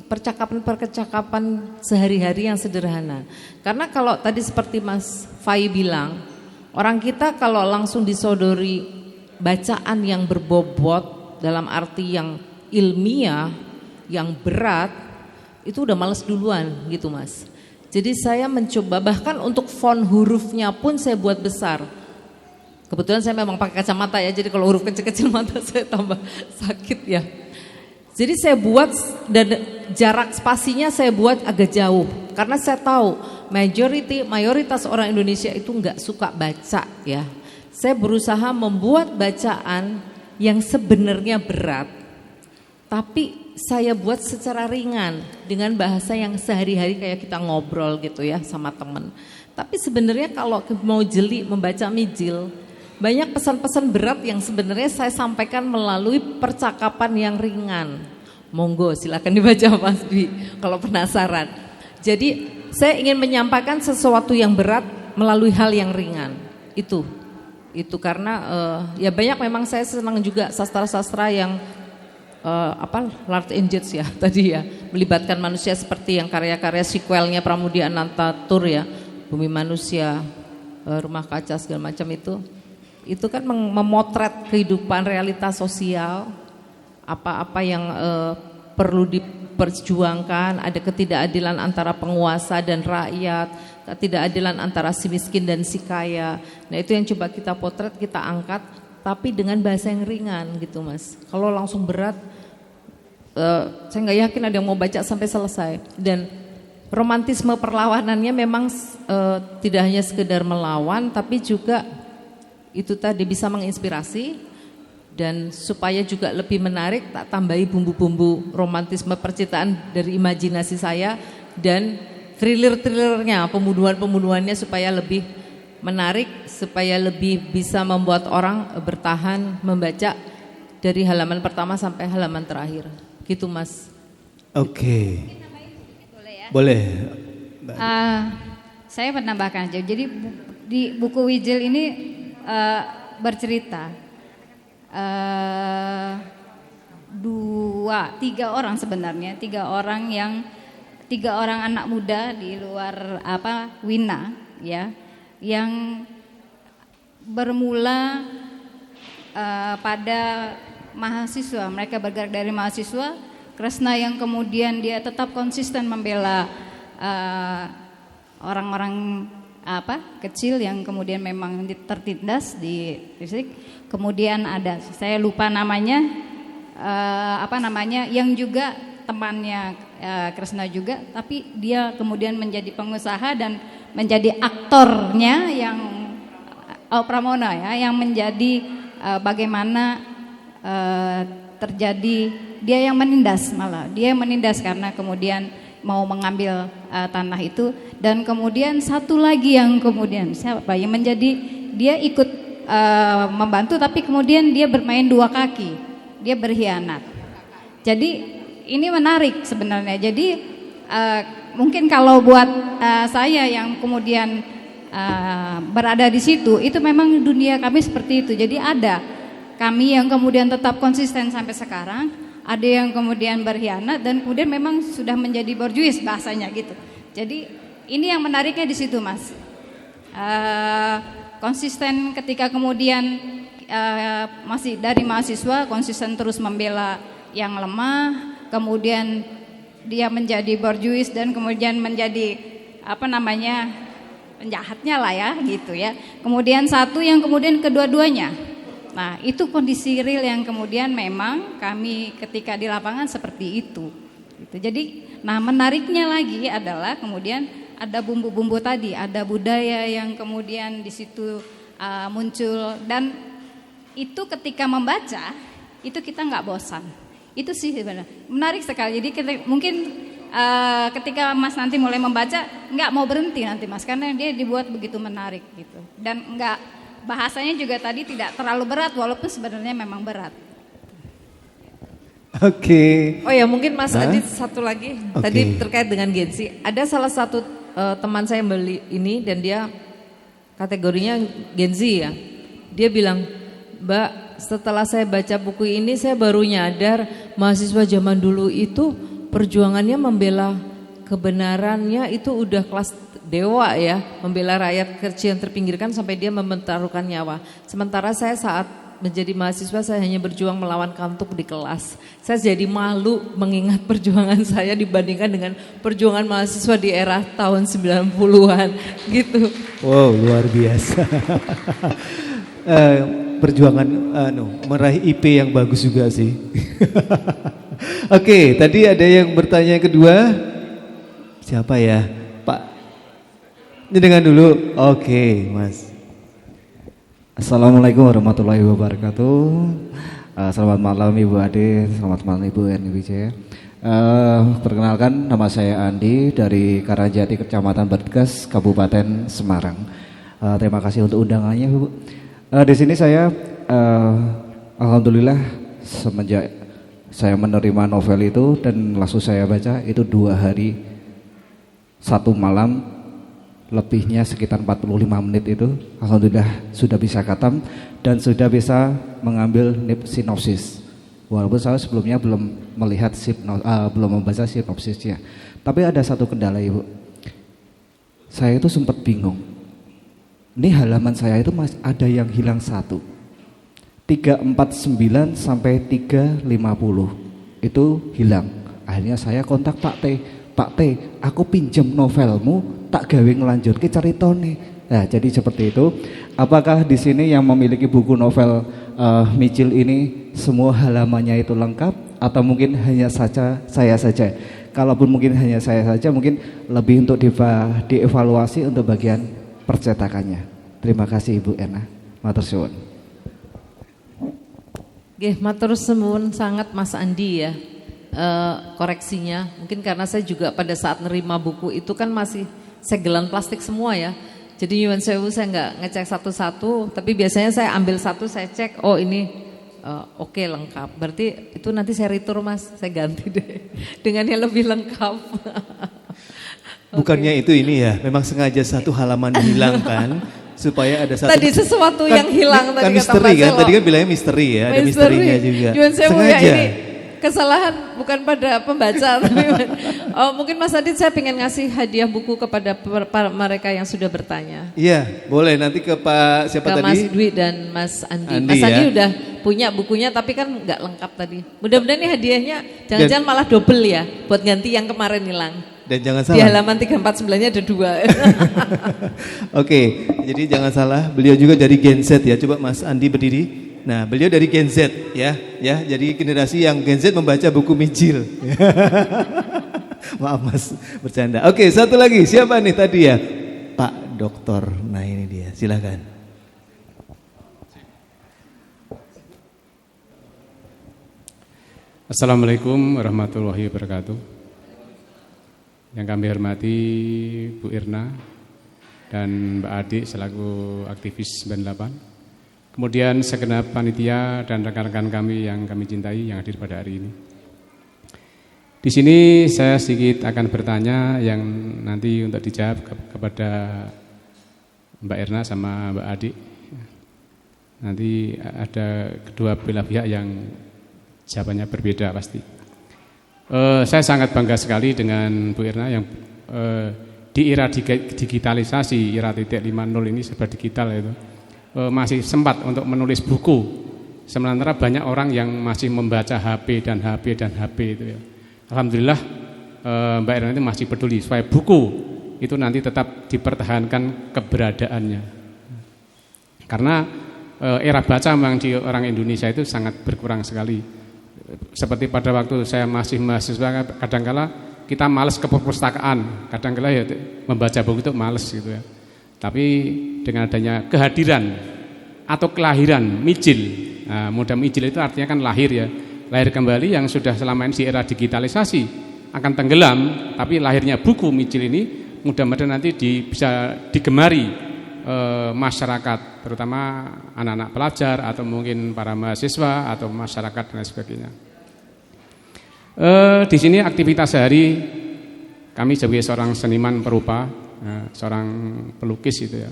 percakapan sehari-hari yang sederhana. Karena kalau tadi seperti Mas Fai bilang, orang kita kalau langsung disodori bacaan yang berbobot dalam arti yang ilmiah, yang berat, itu udah males duluan gitu Mas. Jadi saya mencoba, bahkan untuk font hurufnya pun saya buat besar. Kebetulan saya memang pakai kacamata ya, jadi kalau huruf kecil-kecil mata saya tambah sakit ya. Jadi saya buat, dan jarak spasinya saya buat agak jauh. Karena saya tahu mayoritas orang Indonesia itu nggak suka baca ya. Saya berusaha membuat bacaan yang sebenarnya berat, tapi saya buat secara ringan dengan bahasa yang sehari-hari kayak kita ngobrol gitu ya sama teman. Tapi sebenarnya kalau mau jeli membaca Mijil, banyak pesan-pesan berat yang sebenarnya saya sampaikan melalui percakapan yang ringan. Monggo silakan dibaca Mas Dwi kalau penasaran. Jadi saya ingin menyampaikan sesuatu yang berat melalui hal yang ringan. Itu karena ya banyak memang saya senang juga sastra-sastra yang Lard Engage ya tadi ya, melibatkan manusia seperti yang karya-karya sequelnya Pramudia Anantatur ya, Bumi Manusia, Rumah Kaca segala macam itu itu kan memotret kehidupan realitas sosial, apa-apa yang perlu diperjuangkan, ada ketidakadilan antara penguasa dan rakyat, ketidakadilan antara si miskin dan si kaya. Nah itu yang coba kita potret, kita angkat, tapi dengan bahasa yang ringan gitu Mas. Kalau langsung berat, saya nggak yakin ada yang mau baca sampai selesai. Dan romantisme perlawanannya memang tidak hanya sekedar melawan, tapi juga itu tadi bisa menginspirasi, dan supaya juga lebih menarik tak tambahi bumbu-bumbu romantisme percintaan dari imajinasi saya dan thriller-thrillernya, pembunuhan-pembunuhannya supaya lebih menarik, supaya lebih bisa membuat orang bertahan membaca dari halaman pertama sampai halaman terakhir. Gitu Mas. Oke. Boleh ya? Boleh. Saya menambahkan aja. Jadi di buku Wijil ini bercerita tiga orang sebenarnya, tiga orang anak muda di luar Wina ya, yang bermula pada mahasiswa. Mereka bergerak dari mahasiswa. Kresna yang kemudian dia tetap konsisten membela orang-orang kecil yang kemudian memang tertindas di fisik. Kemudian ada, saya lupa namanya, yang juga temannya Kresna juga, tapi dia kemudian menjadi pengusaha dan menjadi aktornya yang Pramona ya, yang menjadi bagaimana terjadi, dia yang menindas, malah dia yang menindas karena kemudian mau mengambil tanah itu. Dan kemudian satu lagi yang kemudian siapa yang menjadi, dia ikut membantu, tapi kemudian dia bermain dua kaki, dia berkhianat. Jadi ini menarik sebenarnya. Jadi mungkin kalau buat saya yang kemudian berada di situ, itu memang dunia kami seperti itu. Jadi ada kami yang kemudian tetap konsisten sampai sekarang, ada yang kemudian berkhianat, dan kemudian memang sudah menjadi borjuis bahasanya gitu. Jadi ini yang menariknya di situ Mas. Konsisten ketika kemudian masih dari mahasiswa, konsisten terus membela yang lemah, kemudian dia menjadi borjuis dan kemudian menjadi penjahatnya lah ya gitu ya. Kemudian satu yang kemudian kedua-duanya. Nah itu kondisi real yang kemudian memang kami ketika di lapangan seperti itu. Gitu. Jadi menariknya lagi adalah kemudian ada bumbu-bumbu tadi, ada budaya yang kemudian di situ muncul, dan itu ketika membaca itu kita nggak bosan. Itu sih sebenarnya menarik sekali. Jadi mungkin ketika Mas nanti mulai membaca nggak mau berhenti nanti Mas, karena dia dibuat begitu menarik gitu, dan nggak, bahasanya juga tadi tidak terlalu berat walaupun sebenarnya memang berat. Oke. Oh ya mungkin Mas Adit satu lagi tadi terkait dengan Gen Z. Ada salah satu teman saya yang beli ini dan dia kategorinya Gen Z ya. Dia bilang, Mbak, setelah saya baca buku ini saya baru nyadar mahasiswa zaman dulu itu perjuangannya membela kebenarannya itu udah kelas dewa ya, membela rakyat kecil yang terpinggirkan sampai dia mementaruhkan nyawa. Sementara saya saat menjadi mahasiswa saya hanya berjuang melawan kantuk di kelas. Saya jadi malu mengingat perjuangan saya dibandingkan dengan perjuangan mahasiswa di era tahun 90-an gitu. Wow, luar biasa. Perjuangan meraih IP yang bagus juga sih. Oke, tadi ada yang bertanya kedua. Siapa ya? Pak. Ini dengan dulu. Oke, Mas. Assalamualaikum warahmatullahi wabarakatuh. Selamat malam Ibu Ade, selamat malam Ibu Eni Wijaya. Perkenalkan, nama saya Andi dari Karangjati, Kecamatan Bergas, Kabupaten Semarang. Terima kasih untuk undangannya, Bu. Di sini saya, alhamdulillah, semenjak saya menerima novel itu dan langsung saya baca itu 2 hari 1 malam, lebihnya sekitar 45 menit itu, alhamdulillah sudah bisa khatam dan sudah bisa mengambil sinopsis. Walaupun saya sebelumnya belum melihat belum membaca sinopsisnya. Tapi ada satu kendala Ibu. Saya itu sempat bingung. Ini halaman saya itu ada yang hilang 1. 349 sampai 350 itu hilang. Akhirnya saya kontak Pak T. Pak T, aku pinjam novelmu, tak gawe ngelanjutke ceritane. Nah, jadi seperti itu. Apakah di sini yang memiliki buku novel Mijil ini semua halamannya itu lengkap atau mungkin hanya saja saya saja? Kalaupun mungkin hanya saya saja, mungkin lebih untuk dievaluasi untuk bagian percetakannya. Terima kasih Ibu Erna. Matur suwun. Nggih, matur suwun sangat Mas Andi ya. Koreksinya, mungkin karena saya juga pada saat nerima buku itu kan masih segelan plastik semua ya. Jadi nyuwun sewu saya nggak ngecek satu-satu, tapi biasanya saya ambil satu, saya cek, oh ini oke, lengkap. Berarti itu nanti saya retur Mas, saya ganti deh dengan yang lebih lengkap. Bukannya itu ini ya, memang sengaja satu halaman dihilangkan supaya ada satu. Tadi sesuatu yang hilang kan tadi kata misteri kan, Mas tadi kan bilangnya misteri ya, ada misterinya juga. Nyuwun sewu ya, Sengaja. ini kesalahan bukan pada pembaca tapi mungkin Mas Adit saya pengen ngasih hadiah buku kepada mereka yang sudah bertanya. Iya, boleh nanti ke Pak siapa ke tadi? Mas Dwi dan Mas Andi. Andi Mas Andi ya. udah punya bukunya tapi kan nggak lengkap tadi. Mudah-mudahan ini hadiahnya jangan-jangan malah double ya buat ganti yang kemarin hilang. Dan jangan Di salah. halaman 349-nya ada 2. Oke, jadi jangan salah, beliau juga dari Gen Z ya. Coba Mas Andi berdiri. Nah, beliau dari Gen Z ya. Jadi generasi yang Gen Z membaca buku Mijil. Maaf Mas, bercanda. Oke, satu lagi. Siapa nih tadi ya? Pak Doktor. Nah, ini dia. Silakan. Assalamualaikum warahmatullahi wabarakatuh. Yang kami hormati Bu Irna dan Mbak Adik selaku aktivis 98. Kemudian segenap panitia dan rekan-rekan kami yang kami cintai yang hadir pada hari ini. Di sini saya sedikit akan bertanya yang nanti untuk dijawab kepada Mbak Irna sama Mbak Adik. Nanti ada kedua belah pihak yang jawabannya berbeda pasti. Saya sangat bangga sekali dengan Bu Irna yang di era digitalisasi, era 0.50 ini serba digital itu, masih sempat untuk menulis buku. Sementara banyak orang yang masih membaca HP dan HP itu ya. Alhamdulillah Mbak Irna itu masih peduli supaya buku itu nanti tetap dipertahankan keberadaannya. Karena era baca memang di orang Indonesia itu sangat berkurang sekali. Seperti pada waktu saya masih mahasiswa, kadangkala kita malas ke perpustakaan, kadangkala ya membaca buku itu malas gitu ya. Tapi dengan adanya kehadiran atau kelahiran Mijil, nah, mudah Mijil itu artinya kan lahir ya, lahir kembali yang sudah selama ini di era digitalisasi akan tenggelam, tapi lahirnya buku Mijil ini mudah-mudahan nanti bisa digemari masyarakat, terutama anak-anak pelajar atau mungkin para mahasiswa atau masyarakat dan sebagainya. Di sini aktivitas sehari kami sebagai seorang seniman perupa, seorang pelukis itu ya,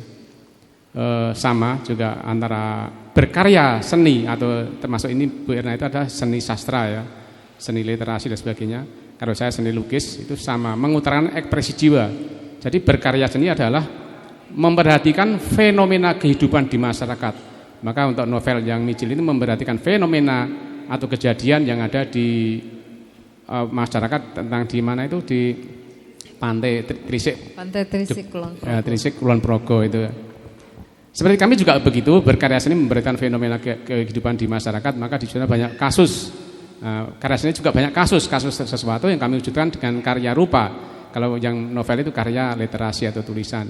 sama juga antara berkarya seni atau termasuk ini Bu Irna itu ada seni sastra ya, seni literasi dan sebagainya. Kalau saya seni lukis itu sama, mengutarakan ekspresi jiwa. Jadi berkarya seni adalah memperhatikan fenomena kehidupan di masyarakat. Maka untuk novel yang Mijil ini memperhatikan fenomena atau kejadian yang ada di masyarakat tentang di mana itu di Pantai Trisik. Pantai Trisik Kulon Progo. Trisik Kulon Progo itu. Seperti kami juga begitu, berkarya seni memperhatikan fenomena kehidupan di masyarakat, maka di sana banyak kasus. Karya seni juga banyak kasus sesuatu yang kami wujudkan dengan karya rupa. Kalau yang novel itu karya literasi atau tulisan.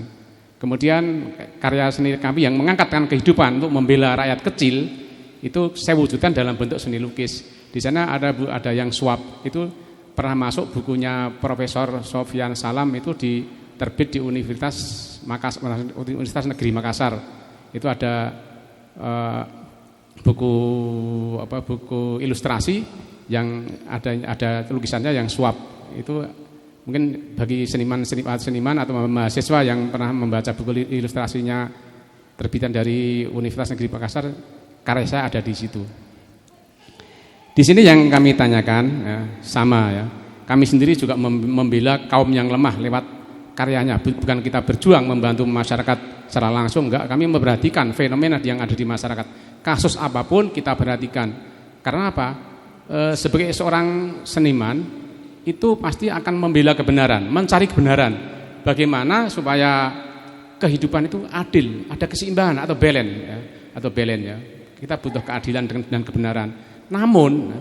Kemudian karya seni kami yang mengangkatkan kehidupan untuk membela rakyat kecil itu saya wujudkan dalam bentuk seni lukis. Di sana ada yang suap, itu pernah masuk bukunya Profesor Sofyan Salam itu terbit di Universitas Negeri Makassar. Itu ada buku ilustrasi yang ada lukisannya yang suap. Itu mungkin bagi seniman atau mahasiswa yang pernah membaca buku ilustrasinya terbitan dari Universitas Negeri Makassar, karya saya ada di situ. Di sini yang kami tanyakan ya, sama ya. Kami sendiri juga membela kaum yang lemah lewat karyanya, bukan kita berjuang membantu masyarakat secara langsung, enggak. Kami memperhatikan fenomena yang ada di masyarakat. Kasus apapun kita perhatikan. Karena apa? Sebagai seorang seniman itu pasti akan membela kebenaran, mencari kebenaran. Bagaimana supaya kehidupan itu adil, ada keseimbangan atau balance ya, ya. Kita butuh keadilan dan kebenaran. Namun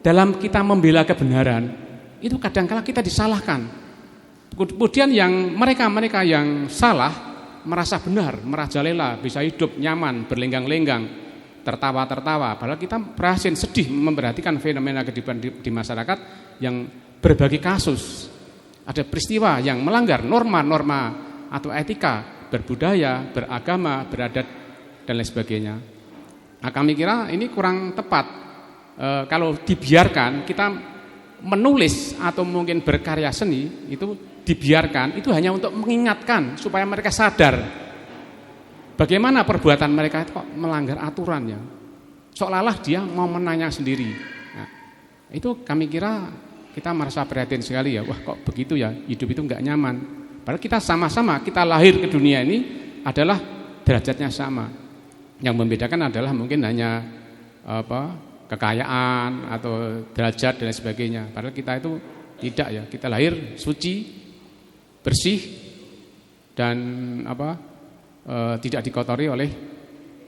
dalam kita membela kebenaran itu kadang-kala kita disalahkan. Kemudian yang mereka yang salah merasa benar, merajalela, bisa hidup nyaman, berlenggang-lenggang, tertawa-tertawa. Padahal kita berhasil sedih memperhatikan fenomena kehidupan di masyarakat yang berbagai kasus. Ada peristiwa yang melanggar norma-norma atau etika berbudaya, beragama, beradat dan lain sebagainya. Nah, kami kira ini kurang tepat. Kalau dibiarkan kita menulis atau mungkin berkarya seni itu dibiarkan, itu hanya untuk mengingatkan supaya mereka sadar bagaimana perbuatan mereka itu kok melanggar aturannya. Seolah-olah dia mau menanya sendiri. Nah, itu kami kira kita merasa prihatin sekali ya. Wah, kok begitu ya, hidup itu enggak nyaman. Padahal kita sama-sama, kita lahir ke dunia ini adalah derajatnya sama. Yang membedakan adalah mungkin hanya kekayaan atau derajat dan lain sebagainya. Padahal kita itu tidak ya. Kita lahir suci, bersih dan tidak dikotori oleh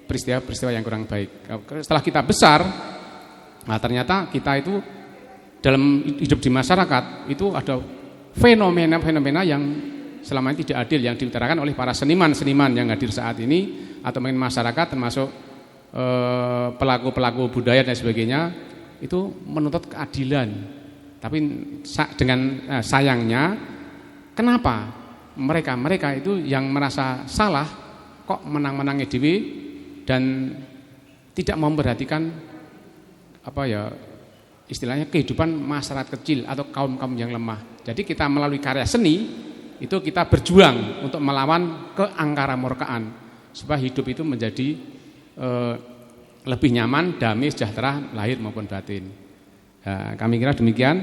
peristiwa-peristiwa yang kurang baik. Setelah kita besar, nah ternyata kita itu dalam hidup di masyarakat itu ada fenomena-fenomena yang selama ini tidak adil yang diutarakan oleh para seniman-seniman yang hadir saat ini atau mungkin masyarakat termasuk pelaku-pelaku budaya dan sebagainya itu menuntut keadilan. Tapi dengan sayangnya kenapa mereka itu yang merasa salah kok menang-menangi dewi dan tidak memperhatikan istilahnya kehidupan masyarakat kecil atau kaum-kaum yang lemah. Jadi kita melalui karya seni itu kita berjuang untuk melawan keangkara-murkaan supaya hidup itu menjadi lebih nyaman, damai, sejahtera lahir maupun batin. Nah, kami kira demikian.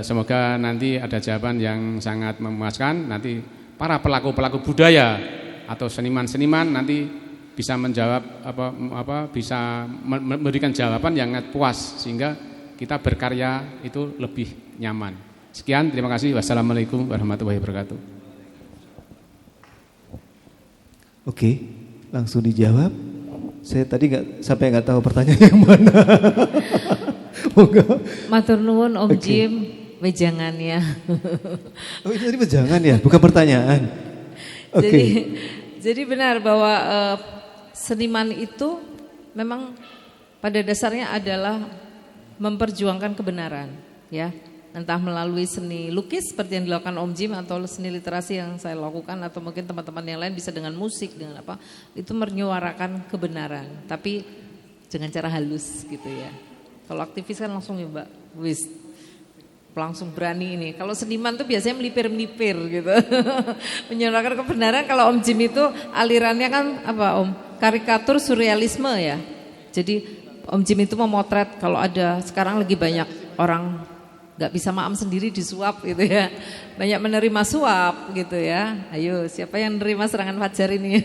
Semoga nanti ada jawaban yang sangat memuaskan. Nanti para pelaku-pelaku budaya atau seniman-seniman nanti bisa menjawab bisa memberikan jawaban yang puas sehingga kita berkarya itu lebih nyaman. Sekian, terima kasih. Wassalamualaikum warahmatullahi wabarakatuh. Oke, langsung dijawab. Saya tadi nggak tahu pertanyaan yang mana. Matur nuwun Om Jim, wejangannya. Oh, ini tadi wejangan ya, bukan pertanyaan. Oke. Jadi benar bahwa seniman itu memang pada dasarnya adalah memperjuangkan kebenaran, ya. Entah melalui seni lukis seperti yang dilakukan Om Jim atau seni literasi yang saya lakukan atau mungkin teman-teman yang lain bisa dengan musik dengan itu menyuarakan kebenaran, tapi dengan cara halus gitu ya. Kalau aktivis kan langsung ya Mbak, langsung berani ini. Kalau seniman tuh biasanya melipir-melipir gitu. Menyuarakan kebenaran. Kalau Om Jim itu alirannya kan Om? Karikatur surrealisme ya. Jadi Om Jim itu memotret kalau ada sekarang lagi banyak orang gak bisa maam sendiri disuap gitu ya. Banyak menerima suap gitu ya. Ayo siapa yang menerima serangan fajar ini.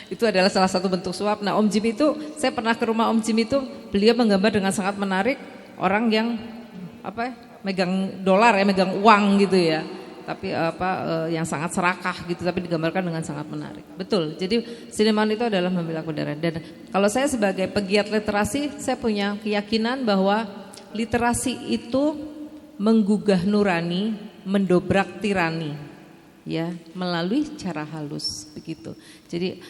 Itu adalah salah satu bentuk suap. Nah Om Jim itu, saya pernah ke rumah Om Jim itu, beliau menggambar dengan sangat menarik orang yang megang dolar ya, megang uang gitu ya. Tapi yang sangat serakah gitu, tapi digambarkan dengan sangat menarik. Betul. Jadi seniman itu adalah membela kebenaran. Dan kalau saya sebagai pegiat literasi, saya punya keyakinan bahwa literasi itu menggugah nurani, mendobrak tirani, ya melalui cara halus begitu. Jadi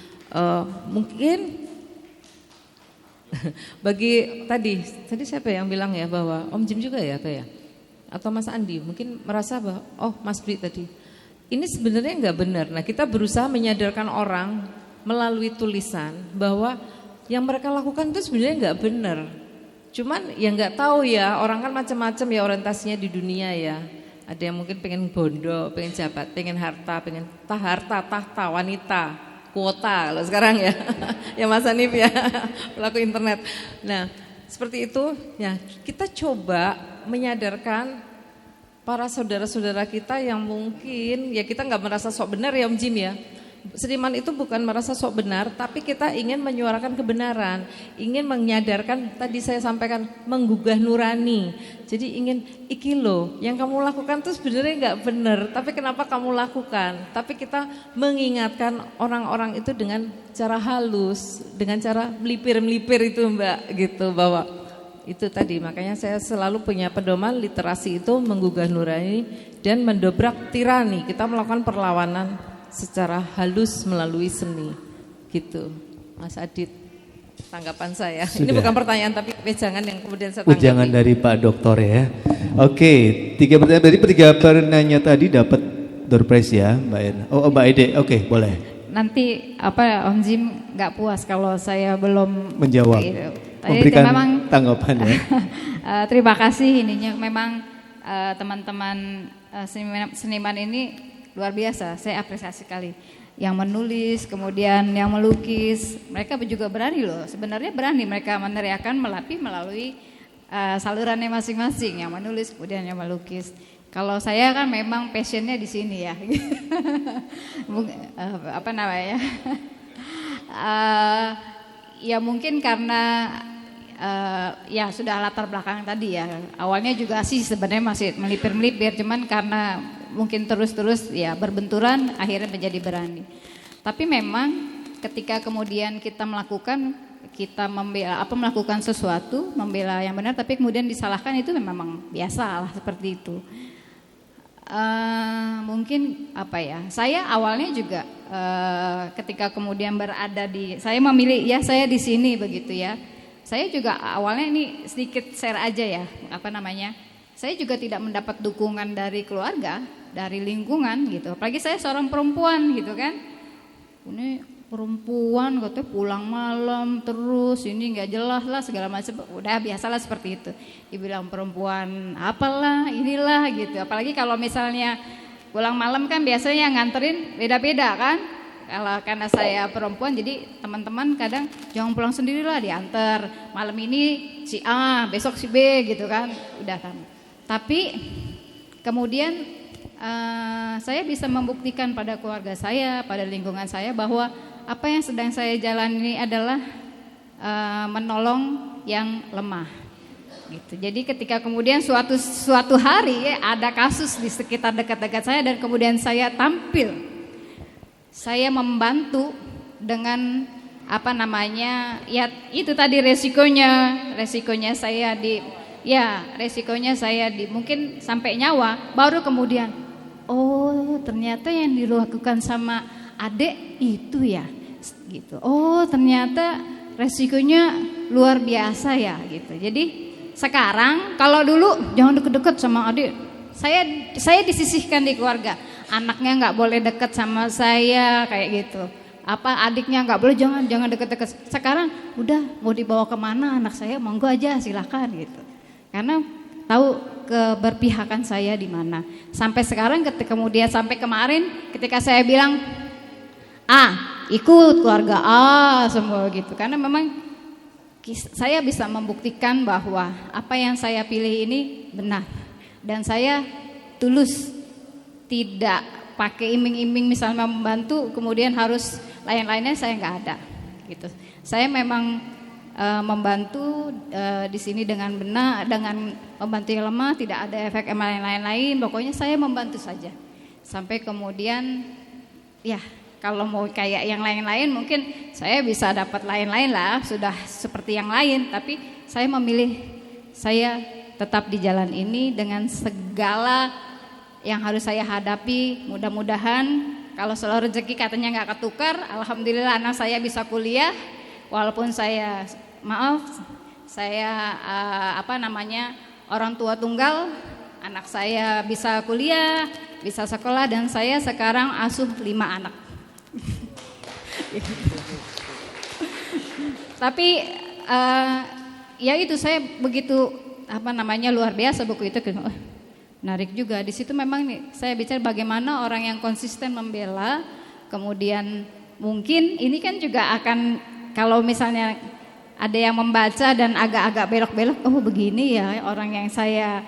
mungkin bagi tadi siapa yang bilang ya bahwa Om Jim juga ya atau Mas Andi mungkin merasa bahwa Mas Dwi tadi ini sebenarnya nggak benar. Nah kita berusaha menyadarkan orang melalui tulisan bahwa yang mereka lakukan itu sebenarnya nggak benar. Cuman ya nggak tahu ya, orang kan macam-macam ya orientasinya di dunia ya. Ada yang mungkin pengen bondo, pengen jabat, pengen harta, pengen tahta, wanita, kuota kalau sekarang ya. Ya Mas Hanif ya, pelaku internet. Nah seperti itu ya, kita coba menyadarkan para saudara-saudara kita yang mungkin ya kita nggak merasa sok benar ya Om Jim ya. Seniman itu bukan merasa sok benar, tapi kita ingin menyuarakan kebenaran, ingin menyadarkan, tadi saya sampaikan menggugah nurani. Jadi ingin iki loh, yang kamu lakukan tuh sebenarnya nggak benar, tapi kenapa kamu lakukan? Tapi kita mengingatkan orang-orang itu dengan cara halus, dengan cara melipir-melipir itu Mbak, gitu bahwa itu tadi. Makanya saya selalu punya pedoman literasi itu menggugah nurani dan mendobrak tirani. Kita melakukan perlawanan secara halus melalui seni, gitu. Mas Adit, tanggapan saya. Sudah. Ini bukan pertanyaan tapi wejangan yang kemudian saya tanggapi. Ujangan dari Pak Doktor ya. Oke, 3 pertanyaan dari 3 penanya tadi dapat door prize ya, Mbak Irna. Oh, Mbak Ede, oke, boleh. Nanti Om Jim nggak puas kalau saya belum Menjawab, memberikan tanggapan ya. Terima kasih ininya. Memang teman-teman seniman ini luar biasa, saya apresiasi sekali. Yang menulis, kemudian yang melukis, mereka juga berani loh. Sebenarnya berani mereka meneriakan melalui salurannya masing-masing. Yang menulis, kemudian yang melukis. Kalau saya kan memang passionnya di sini ya. Apa namanya? Ya mungkin karena ya sudah latar belakang tadi ya. Awalnya juga sih sebenarnya masih melipir-melipir, cuman karena mungkin terus-terus ya berbenturan akhirnya menjadi berani. Tapi memang ketika kemudian kita melakukan melakukan sesuatu, membela yang benar tapi kemudian disalahkan, itu memang biasa lah seperti itu. Mungkin saya awalnya juga ketika kemudian saya memilih ya saya di sini begitu ya. Saya juga awalnya ini sedikit share aja ya, saya juga tidak mendapat dukungan dari keluarga, dari lingkungan gitu. Apalagi saya seorang perempuan gitu kan. Ini perempuan katanya pulang malam terus, ini nggak jelas lah segala macam. Udah biasalah seperti itu. Dibilang perempuan apalah, inilah gitu. Apalagi kalau misalnya pulang malam kan biasanya yang nganterin beda-beda kan. Karena saya perempuan jadi teman-teman kadang jangan pulang sendirilah, diantar. Malam ini si A, besok si B gitu kan. Udah kan. Tapi kemudian saya bisa membuktikan pada keluarga saya, pada lingkungan saya bahwa apa yang sedang saya jalani adalah menolong yang lemah. Gitu. Jadi ketika kemudian suatu hari ada kasus di sekitar dekat-dekat saya dan kemudian saya tampil, saya membantu dengan ya itu tadi resikonya saya mungkin sampai nyawa, baru kemudian oh ternyata yang dilakukan sama adik itu ya gitu. Oh ternyata resikonya luar biasa ya gitu. Jadi sekarang kalau dulu jangan deket-deket sama adik, saya disisihkan di keluarga, anaknya nggak boleh deket sama saya kayak gitu. Adiknya nggak boleh, jangan deket-deket. Sekarang udah mau dibawa kemana anak saya, monggo aja silakan gitu. Karena tahu keberpihakan saya di mana. Sampai sekarang kemudian sampai kemarin ketika saya bilang ikut keluarga semua gitu. Karena memang saya bisa membuktikan bahwa apa yang saya pilih ini benar. Dan saya tulus, tidak pakai iming-iming misalnya membantu kemudian harus lain-lainnya, saya nggak ada gitu. Saya memang membantu di sini dengan benar, dengan membantu yang lemah, tidak ada efek lain-lain. Pokoknya saya membantu saja. Sampai kemudian ya kalau mau kayak yang lain-lain mungkin saya bisa dapat lain-lain lah, sudah seperti yang lain. Tapi saya memilih saya tetap di jalan ini dengan segala yang harus saya hadapi. Mudah-mudahan kalau selalu rezeki katanya nggak ketukar, alhamdulillah anak saya bisa kuliah. Walaupun saya orang tua tunggal, anak saya bisa kuliah, bisa sekolah, dan saya sekarang asuh 5 anak. Tapi ya itu saya begitu luar biasa buku itu. Menarik juga di situ. Memang nih saya bicara bagaimana orang yang konsisten membela, kemudian mungkin ini kan juga akan, kalau misalnya ada yang membaca dan agak-agak belok-belok, oh begini ya orang yang saya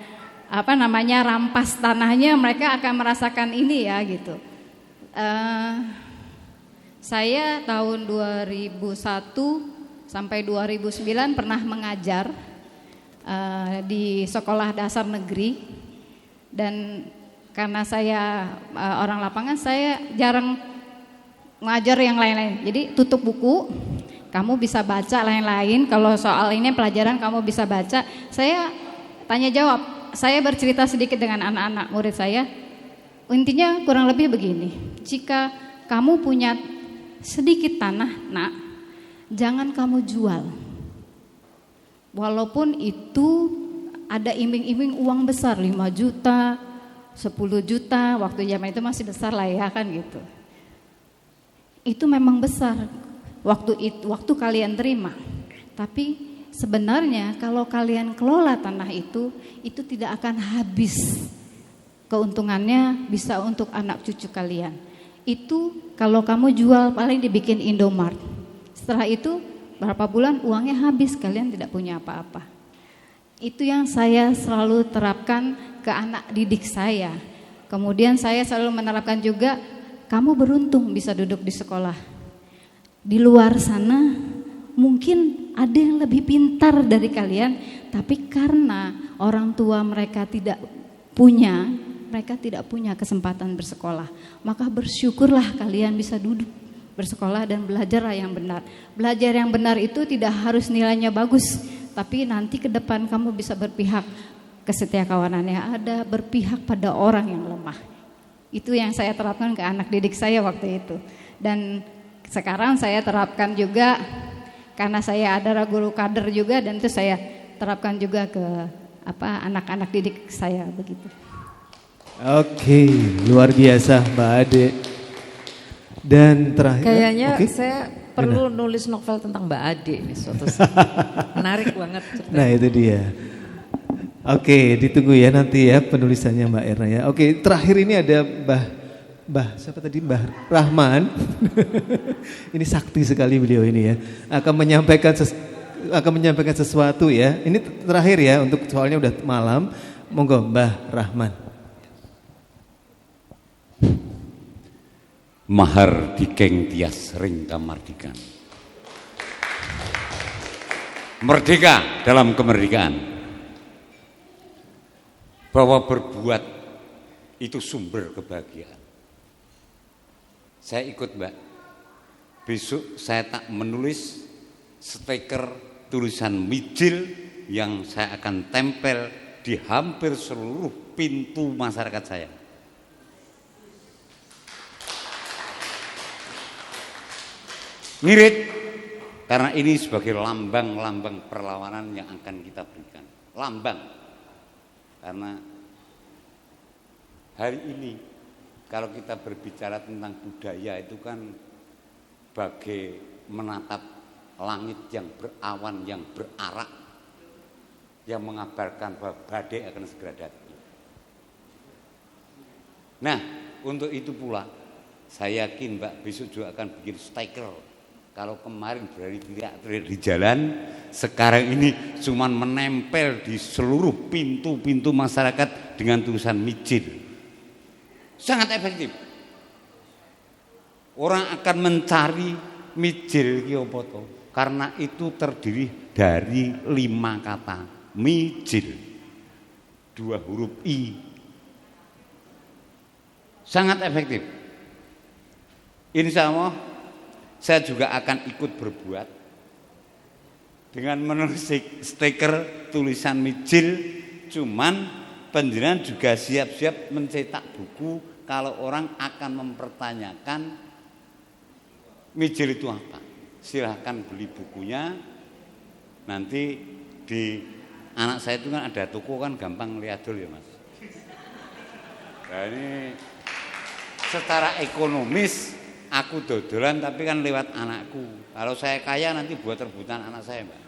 rampas tanahnya, mereka akan merasakan ini ya gitu. Saya tahun 2001 sampai 2009 pernah mengajar di sekolah dasar negeri, dan karena saya orang lapangan, saya jarang mengajar yang lain-lain. Jadi tutup buku, kamu bisa baca lain-lain. Kalau soal ini pelajaran kamu bisa baca. Saya tanya jawab, saya bercerita sedikit dengan anak-anak murid saya. Intinya kurang lebih begini, jika kamu punya sedikit tanah, nak, jangan kamu jual. Walaupun itu ada iming-iming uang besar, 5 juta, 10 juta, waktu zaman itu masih besar lah ya kan gitu. Itu memang besar waktu kalian terima. Tapi sebenarnya kalau kalian kelola tanah itu tidak akan habis. Keuntungannya bisa untuk anak cucu kalian. Itu kalau kamu jual paling dibikin Indomart. Setelah itu berapa bulan uangnya habis, kalian tidak punya apa-apa. Itu yang saya selalu terapkan ke anak didik saya. Kemudian saya selalu menerapkan juga, kamu beruntung bisa duduk di sekolah. Di luar sana mungkin ada yang lebih pintar dari kalian, tapi karena orang tua mereka tidak punya kesempatan bersekolah, maka bersyukurlah kalian bisa duduk bersekolah dan belajarlah yang benar. Belajar yang benar itu tidak harus nilainya bagus, tapi nanti ke depan kamu bisa berpihak, kesetiakawanannya ada, berpihak pada orang yang lemah. Itu yang saya terapkan ke anak didik saya waktu itu. Dan sekarang saya terapkan juga, karena saya adalah guru kader juga, dan itu saya terapkan juga ke anak-anak didik saya begitu. Oke, luar biasa Mbak Ade. Dan terakhir, kayaknya saya perlu nulis novel tentang Mbak Ade nih suatu saat. Menarik banget ceritanya. Nah itu dia. Oke, ditunggu ya nanti ya penulisannya Mbak Erna ya. Oke, terakhir ini ada Mbah siapa tadi, Mbah Rahman. Ini sakti sekali beliau ini ya. Akan menyampaikan sesuatu ya. Ini terakhir ya, untuk soalnya udah malam. Monggo Mbah Rahman. Mahar dikeng tias ring kamardikan. Merdeka dalam kemerdekaan. Bahwa berbuat itu sumber kebahagiaan. Saya ikut Mbak. Besok saya tak menulis stiker tulisan mijil yang saya akan tempel di hampir seluruh pintu masyarakat saya. Ngirit, karena ini sebagai lambang-lambang perlawanan yang akan kita berikan. Lambang, karena hari ini kalau kita berbicara tentang budaya itu kan bagai menatap langit yang berawan, yang berarak, yang mengabarkan bahwa badai akan segera datang. Nah, untuk itu pula saya yakin Mbak besok juga akan bikin stiker. Kalau kemarin berani teriak-teriak di jalan, sekarang ini cuman menempel di seluruh pintu-pintu masyarakat dengan tulisan mijil. Sangat efektif. Orang akan mencari mijil ki apa to? Karena itu terdiri dari 5 kata. Mijil. 2 huruf I. Sangat efektif. Insya Allah saya juga akan ikut berbuat dengan menulis stiker tulisan mijil. Cuman panjenengan juga siap-siap mencetak buku kalau orang akan mempertanyakan mijil itu apa. Silahkan beli bukunya. Nanti di anak saya itu kan ada toko kan gampang liadol ya Mas. Nah ini secara ekonomis aku dodolan tapi kan lewat anakku. Kalau saya kaya nanti buat rebutan anak saya Mbak.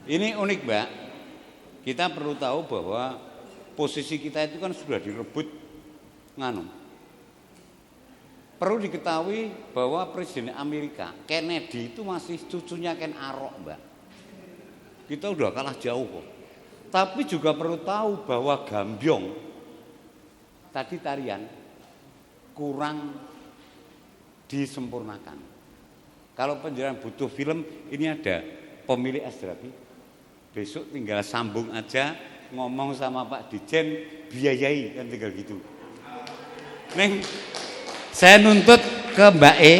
Ini unik Mbak. Kita perlu tahu bahwa posisi kita itu kan sudah direbut Perlu diketahui bahwa Presiden Amerika Kennedy itu masih cucunya Ken Arok Mbak. Kita udah kalah jauh kok. Tapi juga perlu tahu bahwa gambyong tadi tarian kurang disempurnakan. Kalau penjelasan butuh film, ini ada pemilik Asdrabi. Besok tinggal sambung aja, ngomong sama Pak Dijen, biayai, kan tinggal gitu. Neng, saya nuntut ke Mbak E,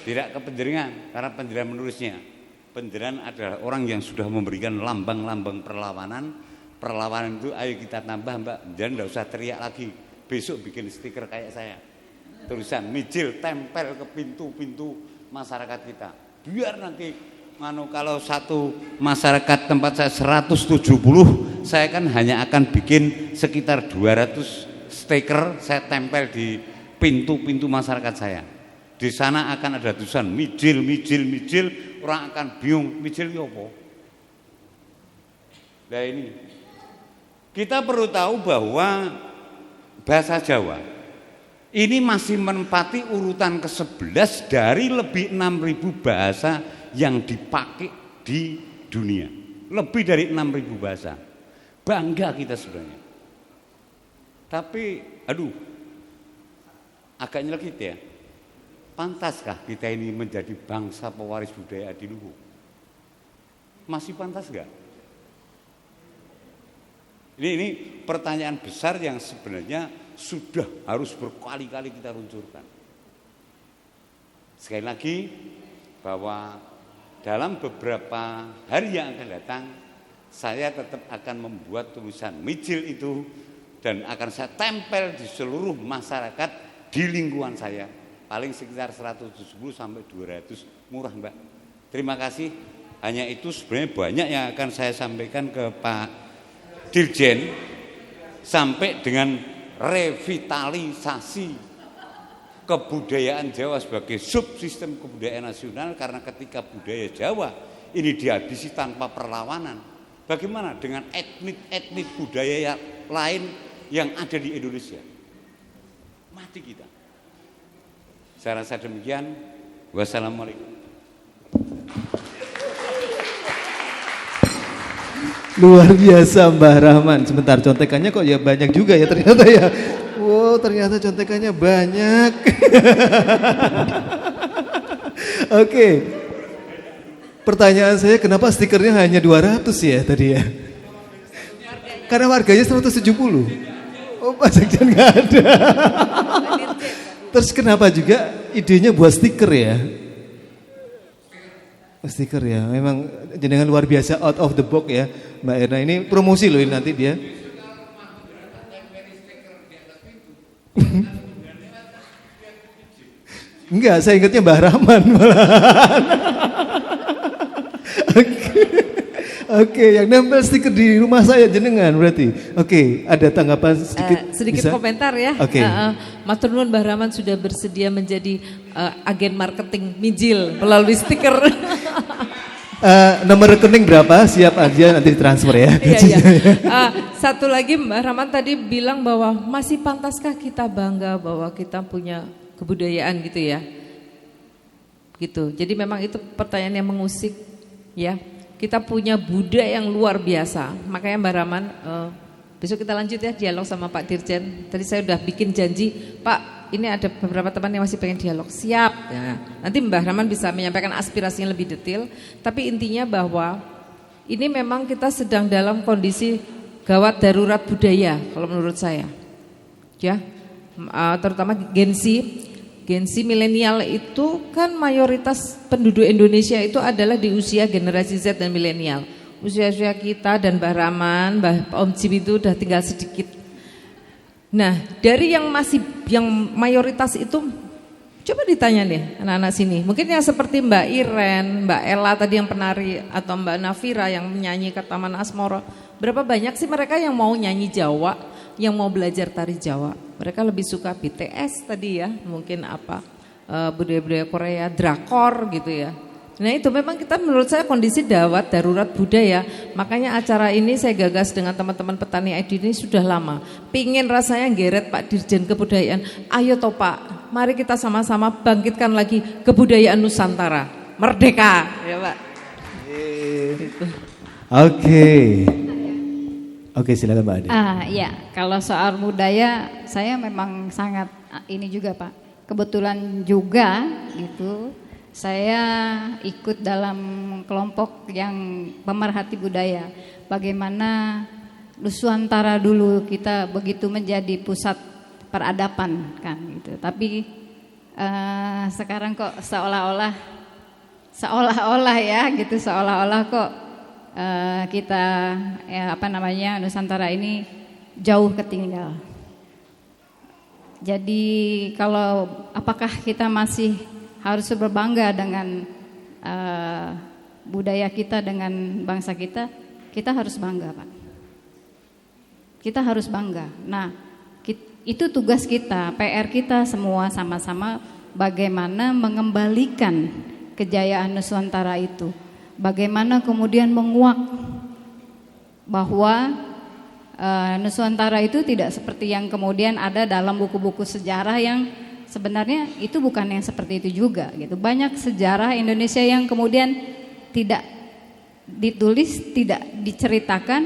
tidak ke Penjaringan, karena Penjaringan menulisnya. Penjaringan adalah orang yang sudah memberikan lambang-lambang perlawanan. Perlawanan itu ayo kita tambah Mbak, jangan enggak usah teriak lagi. Besok bikin stiker kayak saya. Tulisan mijil tempel ke pintu-pintu masyarakat kita. Biar nanti kalau satu masyarakat tempat saya 170, saya kan hanya akan bikin sekitar 200 stiker saya tempel di pintu-pintu masyarakat saya. Di sana akan ada tulisan mijil, orang akan bingung, mijil itu apa? Nah ini, kita perlu tahu bahwa bahasa Jawa ini masih menempati urutan ke-11 dari lebih 6.000 bahasa yang dipakai di dunia. Lebih dari 6.000 bahasa. Bangga kita sebenarnya. Tapi, agak nyelekit ya. Pantaskah kita ini menjadi bangsa pewaris budaya adiluhung? Masih pantas enggak? Ini pertanyaan besar yang sebenarnya sudah harus berkali-kali kita luncurkan. Sekali lagi bahwa dalam beberapa hari yang akan datang saya tetap akan membuat tulisan mijil itu dan akan saya tempel di seluruh masyarakat di lingkungan saya. Paling sekitar 170 sampai 200, murah Mbak. Terima kasih. Hanya itu sebenarnya banyak yang akan saya sampaikan ke Pak Dirjen sampai dengan revitalisasi kebudayaan Jawa sebagai subsistem kebudayaan nasional, karena ketika budaya Jawa ini dihabisi tanpa perlawanan, bagaimana dengan etnik budaya lain yang ada di Indonesia? Mati kita. Saya rasa demikian. Wassalamualaikum. Luar biasa Mbah Rahman. Sebentar, contekannya kok ya banyak juga ya ternyata ya. Wow, ternyata contekannya banyak. Oke. Pertanyaan saya, kenapa stikernya hanya 200 ya tadi ya? Karena warganya 170. Oh, Pak Sekjen nggak ada. Terus kenapa juga idenya buat stiker ya? Stiker ya, memang jenengan luar biasa, out of the box ya Mbak Erna. Ini promosi loh ini nanti dia. Enggak, saya ingatnya Mbah Rahman malahan. Oke, yang nempel stiker di rumah saya jenengan berarti. Oke, ada tanggapan sedikit bisa? Komentar ya. Oke. Matur nuwun Mbah Rahman sudah bersedia menjadi agen marketing mijil melalui stiker. Nomor rekening berapa? Siap aja nanti ditransfer ya. Iya. Satu lagi Mbah Rahman tadi bilang bahwa masih pantaskah kita bangga bahwa kita punya kebudayaan gitu ya. Gitu. Jadi memang itu pertanyaan yang mengusik ya. Kita punya budaya yang luar biasa. Makanya Mbah Rahman besok kita lanjut ya dialog sama Pak Dirjen. Tadi saya udah bikin janji, Pak, ini ada beberapa teman yang masih pengen dialog. Siap. Ya. Nanti Mbah Rahman bisa menyampaikan aspirasinya lebih detail. Tapi intinya bahwa ini memang kita sedang dalam kondisi gawat darurat budaya kalau menurut saya. Ya, terutama Gen Z milenial itu kan mayoritas penduduk Indonesia itu adalah di usia generasi Z dan milenial. Usia-usia kita dan Mbah Rahman, Om Jim itu udah tinggal sedikit. Nah, dari yang mayoritas itu, coba ditanya deh anak-anak sini. Mungkin yang seperti Mbak Iren, Mbak Ella tadi yang penari, atau Mbak Nafira yang menyanyi ke Taman Asmoro. Berapa banyak sih mereka yang mau nyanyi Jawa, yang mau belajar tari Jawa? Mereka lebih suka BTS tadi ya, mungkin budaya-budaya Korea, drakor gitu ya. Nah itu memang kita menurut saya kondisi darurat budaya. Makanya acara ini saya gagas dengan teman-teman petani ID ini sudah lama. Pingin rasanya geret Pak Dirjen Kebudayaan. Ayo toh Pak, mari kita sama-sama bangkitkan lagi kebudayaan Nusantara. Merdeka ya Pak. Oke. Oke, silakan Mbak Ade. Ya, kalau soal budaya saya memang sangat ini juga Pak. Kebetulan juga gitu, saya ikut dalam kelompok yang pemerhati budaya. Bagaimana Nusantara dulu kita begitu menjadi pusat peradaban kan gitu. Tapi sekarang kok seolah-olah ya gitu, seolah-olah kok kita Nusantara ini jauh ketinggal. Jadi kalau apakah kita masih harus berbangga dengan budaya kita, dengan bangsa kita? Kita harus bangga, Pak. Kita harus bangga. Nah, itu tugas kita, PR kita semua sama-sama bagaimana mengembalikan kejayaan Nusantara itu. Bagaimana kemudian menguak bahwa Nusantara itu tidak seperti yang kemudian ada dalam buku-buku sejarah yang sebenarnya itu bukan yang seperti itu juga gitu. Banyak sejarah Indonesia yang kemudian tidak ditulis, tidak diceritakan,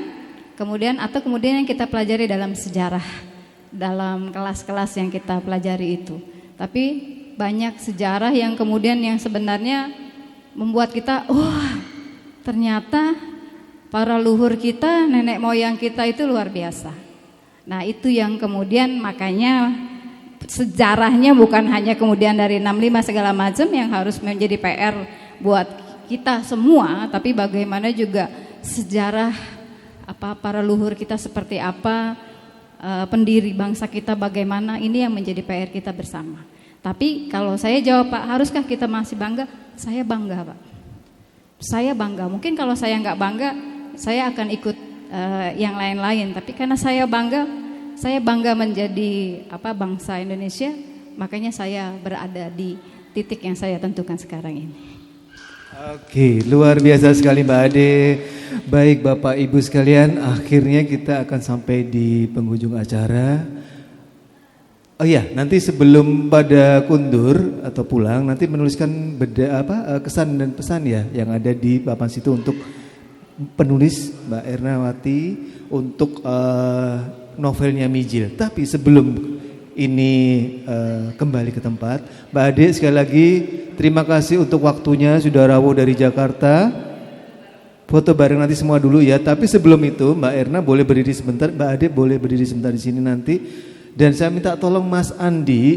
kemudian yang kita pelajari dalam sejarah, dalam kelas-kelas yang kita pelajari itu. Tapi banyak sejarah yang kemudian yang sebenarnya membuat kita, ternyata para luhur kita, nenek moyang kita itu luar biasa. Nah itu yang kemudian makanya sejarahnya bukan hanya kemudian dari 65 segala macam yang harus menjadi PR buat kita semua, tapi bagaimana juga sejarah para luhur kita seperti apa, pendiri bangsa kita bagaimana, ini yang menjadi PR kita bersama. Tapi kalau saya jawab Pak, haruskah kita masih bangga? Saya bangga Pak. Saya bangga. Mungkin kalau saya nggak bangga, saya akan ikut yang lain-lain. Tapi karena saya bangga menjadi bangsa Indonesia, makanya saya berada di titik yang saya tentukan sekarang ini. Oke, luar biasa sekali Mbak Ade. Baik Bapak Ibu sekalian, akhirnya kita akan sampai di penghujung acara. Oh iya, nanti sebelum pada kundur atau pulang, nanti menuliskan kesan dan pesan ya yang ada di papan situ untuk penulis Mbak Ernawati untuk novelnya Mijil. Tapi sebelum ini kembali ke tempat, Mbak Ade sekali lagi terima kasih untuk waktunya, sudah rawuh dari Jakarta. Foto bareng nanti semua dulu ya. Tapi sebelum itu Mbak Erna boleh berdiri sebentar, Mbak Ade boleh berdiri sebentar di sini nanti. Dan saya minta tolong Mas Andi,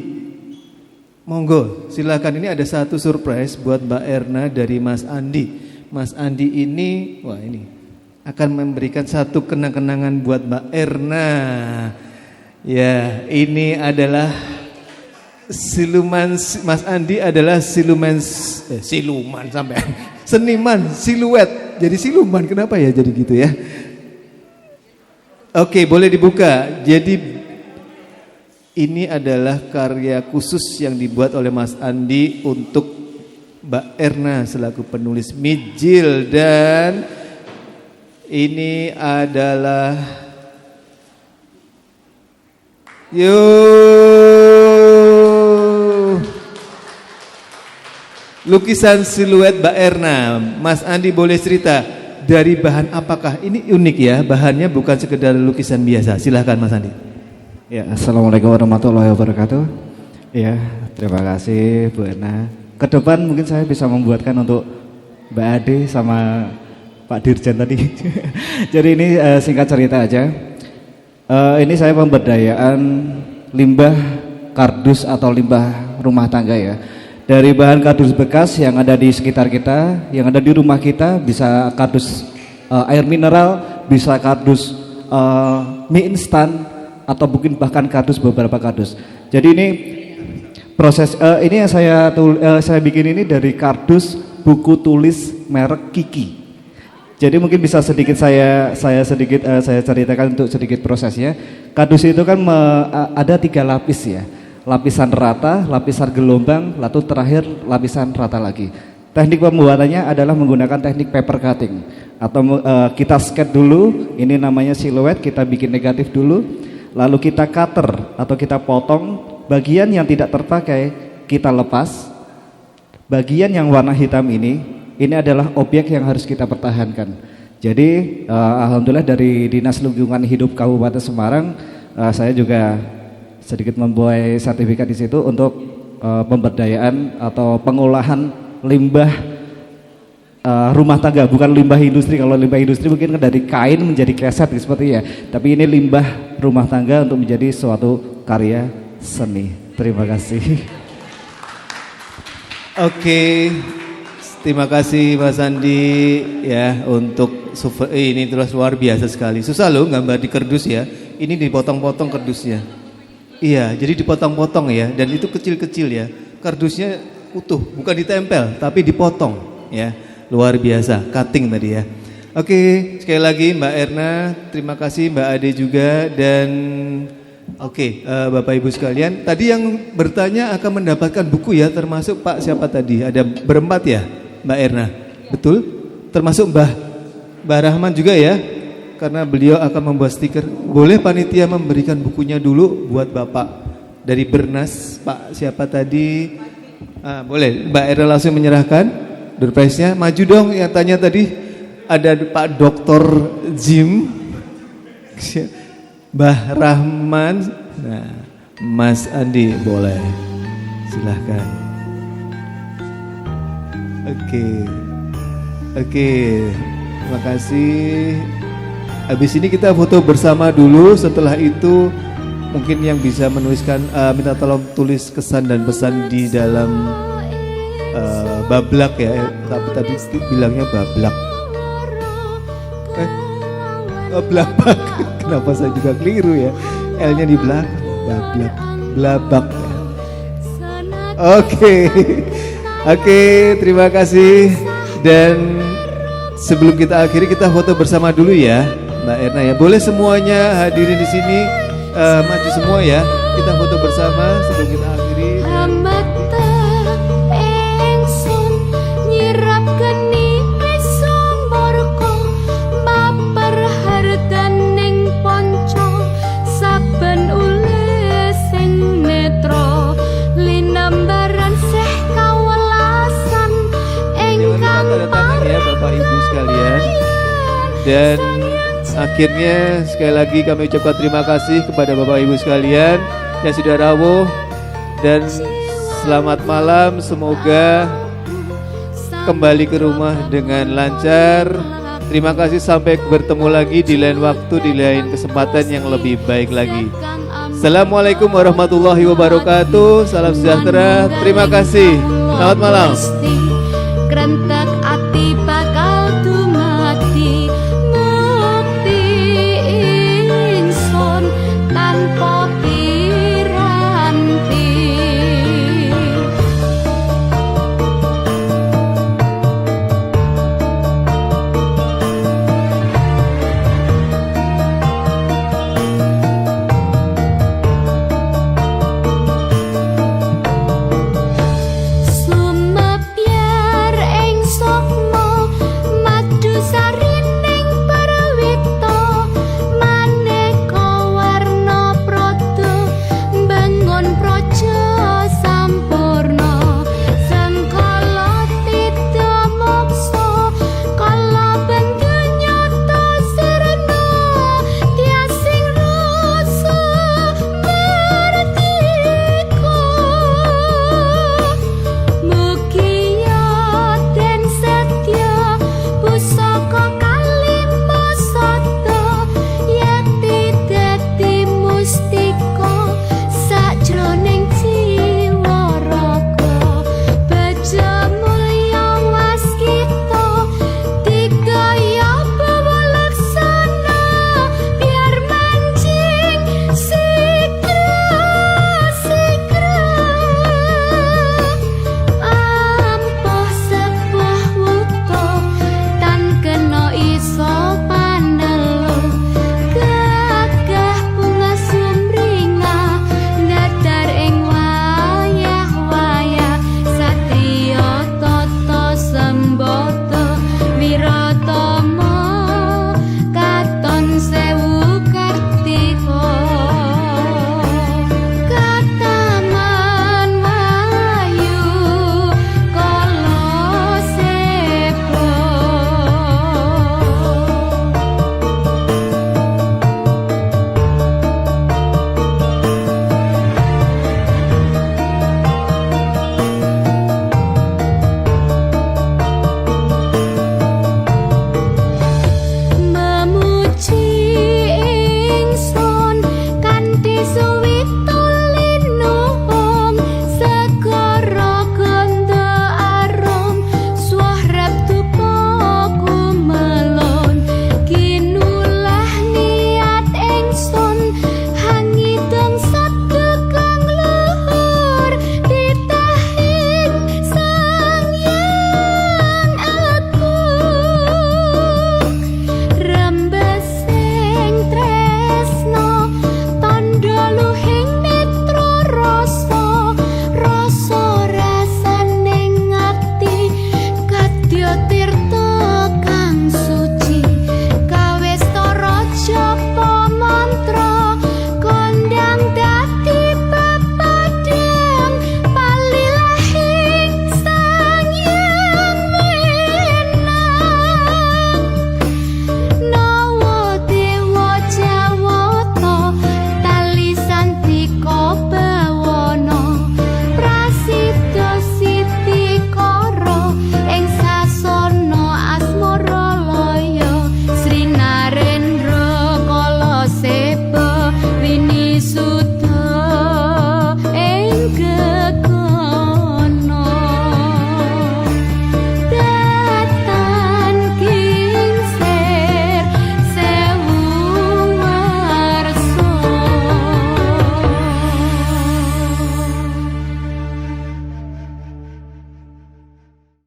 monggo silakan, ini ada satu surprise buat Mbak Erna dari Mas Andi. Mas Andi ini, ini akan memberikan satu kenang-kenangan buat Mbak Erna. Ya, ini adalah siluman, Mas Andi adalah seniman siluet. Jadi siluman, kenapa ya jadi gitu ya? Oke, boleh dibuka. Jadi ini adalah karya khusus yang dibuat oleh Mas Andi untuk Mbak Erna selaku penulis Mijil, dan ini adalah lukisan siluet Mbak Erna. Mas Andi boleh cerita dari bahan apakah? Ini unik ya, bahannya bukan sekedar lukisan biasa. Silahkan Mas Andi. Ya, Assalamualaikum warahmatullahi wabarakatuh. Ya, terima kasih Bu Erna. Ke depan mungkin saya bisa membuatkan untuk Mbak Ade sama Pak Dirjen tadi. Jadi ini singkat cerita aja. Ini saya pemberdayaan limbah kardus atau limbah rumah tangga ya. Dari bahan kardus bekas yang ada di sekitar kita, yang ada di rumah kita, bisa kardus air mineral, bisa kardus mie instan, atau mungkin bahkan kardus, beberapa kardus. Jadi ini proses ini yang saya bikin ini dari kardus buku tulis merek Kiki. Jadi mungkin bisa sedikit saya ceritakan untuk sedikit prosesnya. Kardus itu kan ada 3 lapis ya. Lapisan rata, lapisan gelombang, lalu terakhir lapisan rata lagi. Teknik pembuatannya adalah menggunakan teknik paper cutting atau kita sket dulu, ini namanya siluet, kita bikin negatif dulu. Lalu kita cutter atau kita potong bagian yang tidak terpakai, kita lepas. Bagian yang warna hitam ini adalah objek yang harus kita pertahankan. Jadi alhamdulillah dari Dinas Lingkungan Hidup Kabupaten Semarang saya juga sedikit membuat sertifikat di situ untuk pemberdayaan atau pengolahan limbah rumah tangga, bukan limbah industri. Kalau limbah industri mungkin dari kain menjadi keset seperti ya, tapi ini limbah rumah tangga untuk menjadi suatu karya seni. Terima kasih. Oke, terima kasih Mas Andi ya untuk ini terus luar biasa sekali. Susah loh gambar di kardus ya. Ini dipotong-potong kardusnya. Iya, jadi dipotong-potong ya, dan itu kecil-kecil ya. Kardusnya utuh, bukan ditempel tapi dipotong ya. Luar biasa, cutting tadi ya. Oke, sekali lagi Mbak Erna, terima kasih Mbak Ade juga, dan oke, Bapak Ibu sekalian, tadi yang bertanya akan mendapatkan buku ya, termasuk Pak siapa tadi? Ada berempat ya, Mbak Erna, betul? Termasuk Mbah Rahman juga ya, karena beliau akan membuat stiker. Boleh panitia memberikan bukunya dulu buat Bapak dari Bernas, Pak siapa tadi? Boleh, Mbak Erna langsung menyerahkan. Doorprize-nya, maju dong yang tanya tadi. Ada Pak Dr. Jim, Mbah Rahman, nah, Mas Andi boleh, silahkan. Oke, terima kasih. Habis ini kita foto bersama dulu. Setelah itu mungkin yang bisa menuliskan, minta tolong tulis kesan dan pesan di dalam bablak ya, tapi tadi bilangnya bablak. Blabak. Kenapa saya juga keliru ya? L-nya di belakang. Bablak. Blabak. Oke, terima kasih. Dan sebelum kita akhiri, kita foto bersama dulu ya, Mbak Erna ya. Boleh semuanya hadirin di sini, maju semua ya. Kita foto bersama sebelum kita akhiri. Dan akhirnya sekali lagi kami ucapkan terima kasih kepada Bapak Ibu sekalian yang sudah rawuh, dan selamat malam, semoga kembali ke rumah dengan lancar. Terima kasih, sampai bertemu lagi di lain waktu, di lain kesempatan yang lebih baik lagi. Assalamualaikum warahmatullahi wabarakatuh. Salam sejahtera. Terima kasih. Selamat malam.